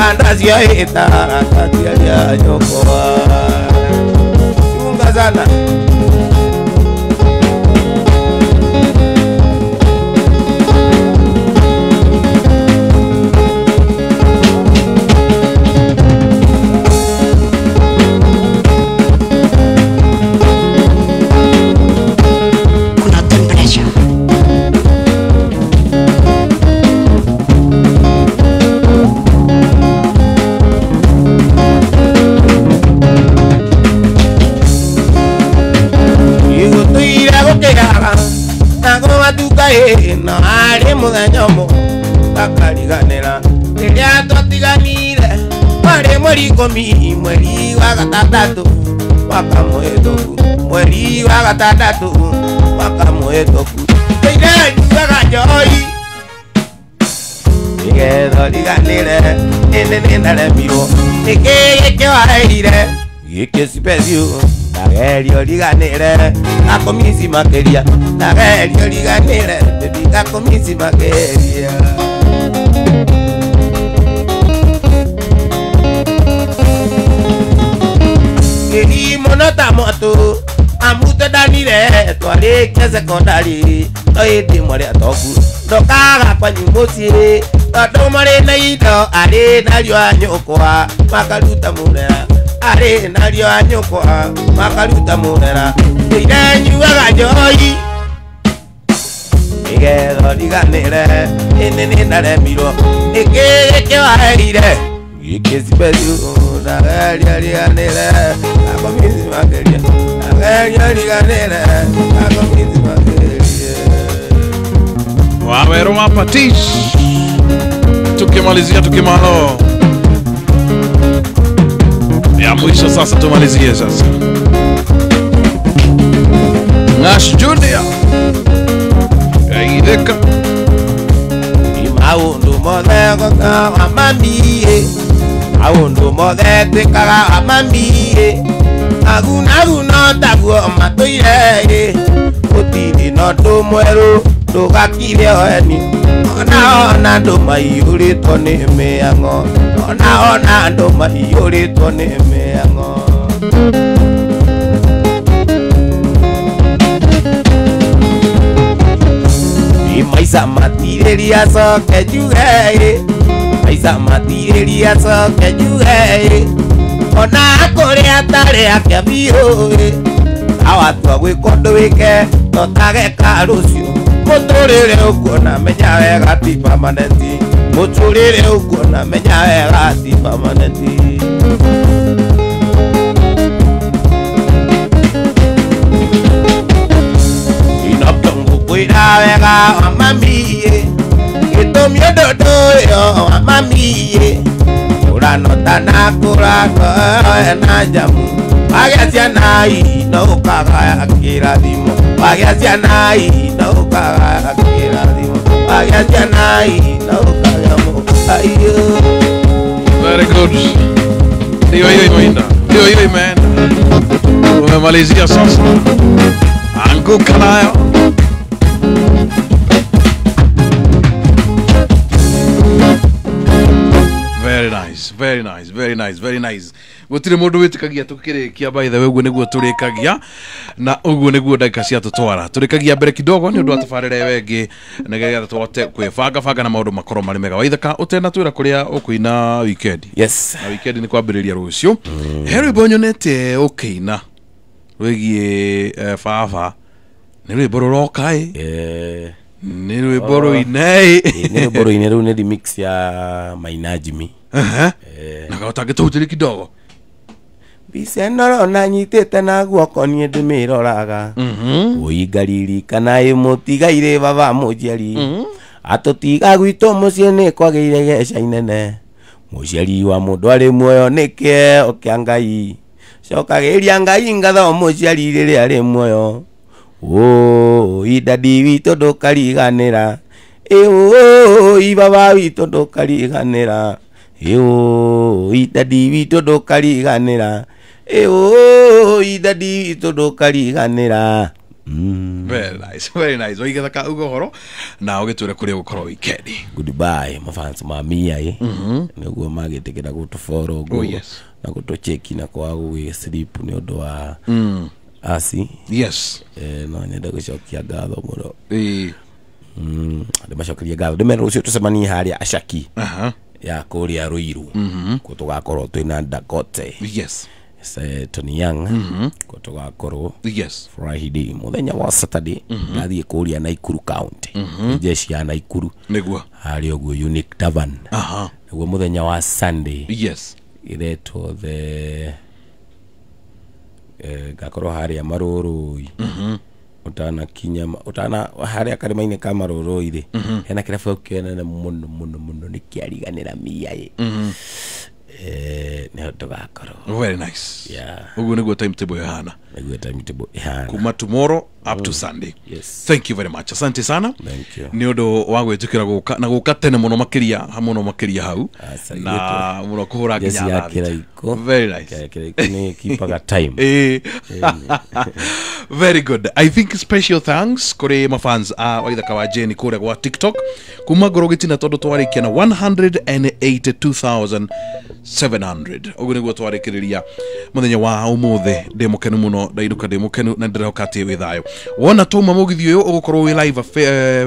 B: andazia ita katia nyokwa chunga sana no ari muthenya takariganira riria twatiganire wari mweri 10 mweri wa gatandatu mwaka muhituku mweri wa gatandatu mwaka muhituku ndirenjugaga njoi nigetha riganire nini ndaremirwo niki kiwaire giki special nagerio riganire akomisi makeria nagerio riganire baby akomisi makeria kiri monota moto amute danire twari keze kondari toiti mori atoku ndokaga kwa nyumusi tondu mari na indo ari nario anyukwa makaruta murera ari nario anyukwa makaruta murera irenyuaga njoi nigetha riganire nini ndaremirwo niki kiwaire giki special nageria riganire akomisi makeria nageria riganire akomisi makeria
A: Wawero mapatish tukimalizia tukimalo ya mwisho sasa tumalizie sasa Nash Junior Kaideka
B: Imaundu mothe goka amamie Aundu mothe tekaga amamie Aguna taguo matuire Utiri no tumweru ndugakire oeni ona ndu maiyuritwo ni miango ona ndu maiyuritwo ni miango maisa matiriria soke juge maisa matiriria soke juge ona kuria tari akia biu awatwa gwikondu wike totage karucio muturire ukona menya wega ti permanent muturire ukona menya wega ti permanent inotongu kwira wega amamie gitumio dodo yo amamie uranota na kurano na jamu Wagazia nai no kaga kirathimo Wagazia nai no kaga kirathimo Wagazia nai no kaga mo ayo
A: Very good. Hiyo imeenda. Hiyo imeenda. Umemalizia sasa. Anguka nayo. Very nice. Gutire mundu witikagia tukirikia by the way uguo niguo turikagia na uguo niguo ndagika cia tutwara turikagia mbere kidogo ni undu atafarire wengi negegetha twote kwibanga na maundu makoro mari mega waithaka utena twira kuria ukuina weekend.
B: Yes,
A: na weekend ni kwambiriria rucio hero bonyonete ukiina wegie fafa ni rwimbo rurokai ni rwimbo ruinei
B: ni rwimbo ruine ru ni remix ya Mainajimi
A: na gautake tuhutiri kidogo
B: bisenoro na nyitete na guoko nie ndimiroraga uingariri kana imutigaire baba muciari atutiga gwitu mucie ni kwageire geca inene muciari wa mundu ari muoyo nike okiangai cokagiria ngai ngatho muciari riri ari muoyo idadi witu ndukariganira ibaba witu ndukariganira idadi witu ndukariganira idadi witu ndukariganira
A: Very nice, very nice. Oiga thaka ugo horo na ugitwire kuri gukorwo weekend.
B: Goodbye mafans ma mia niguo magitikira gutufollow go na gutucheki na kwa gwi sleep ni undu wa asi
A: yes
B: no nyenda gucokia ngatho muno ndimacokeria ngatho ndimera ucio tucemani haria Ashaki ya kuria Ruiru ko tugakorwo twina Dakote
A: yes
B: Tony Young ko tugakorwo
A: yes
B: Friday muthenya wa Saturday ngathie kuria Naikuru County jeshi ya Naikuru
A: niguo
B: haria uguo Unique Tavern niguo muthenya wa Sunday
A: yes
B: iretwo the gakorwo haria Marurui utana kinyama utana haria karima-ini ka Marurui hena kirabu kenene muno ni kiariganira mia ne tugakorwo
A: very nice
B: yeah
A: uguo niguo timetable ihana kuma tomorrow up to Sunday.
B: Yes.
A: Thank you very much. Asante sana.
B: Thank you.
A: Ni undu wa gwitukira guka na guka tene muno makiria hau na muno kuhura ginya very nice.
B: Ni kipaga time.
A: Very good. I think special thanks kuri mafans wa Ithaka wa Jeni kure kwa TikTok kuma gorogitina tondu twarikia na 182,700 ugu niguo twarikiriria muthenya wa umuthe ndimukenu muno ndairuka ndimukenu na ndiroka withayo wona tuma mugithio uyu ugukorwo wi live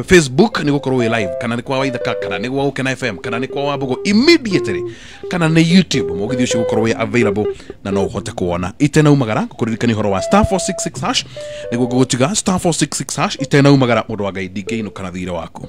A: Facebook ni gukorwo wi live kana ni kwa wa Ithaka kana ni kwa Ukena FM kana ni kwa Wambugu immediately kana ni YouTube mugithio ucio gukorwo wi available na no uhote kuona itena umagara kukuririkani horo wa *466# niguo gugutiga *466# itena umagara mundu wa Ngai ndingeinu kana thire waku.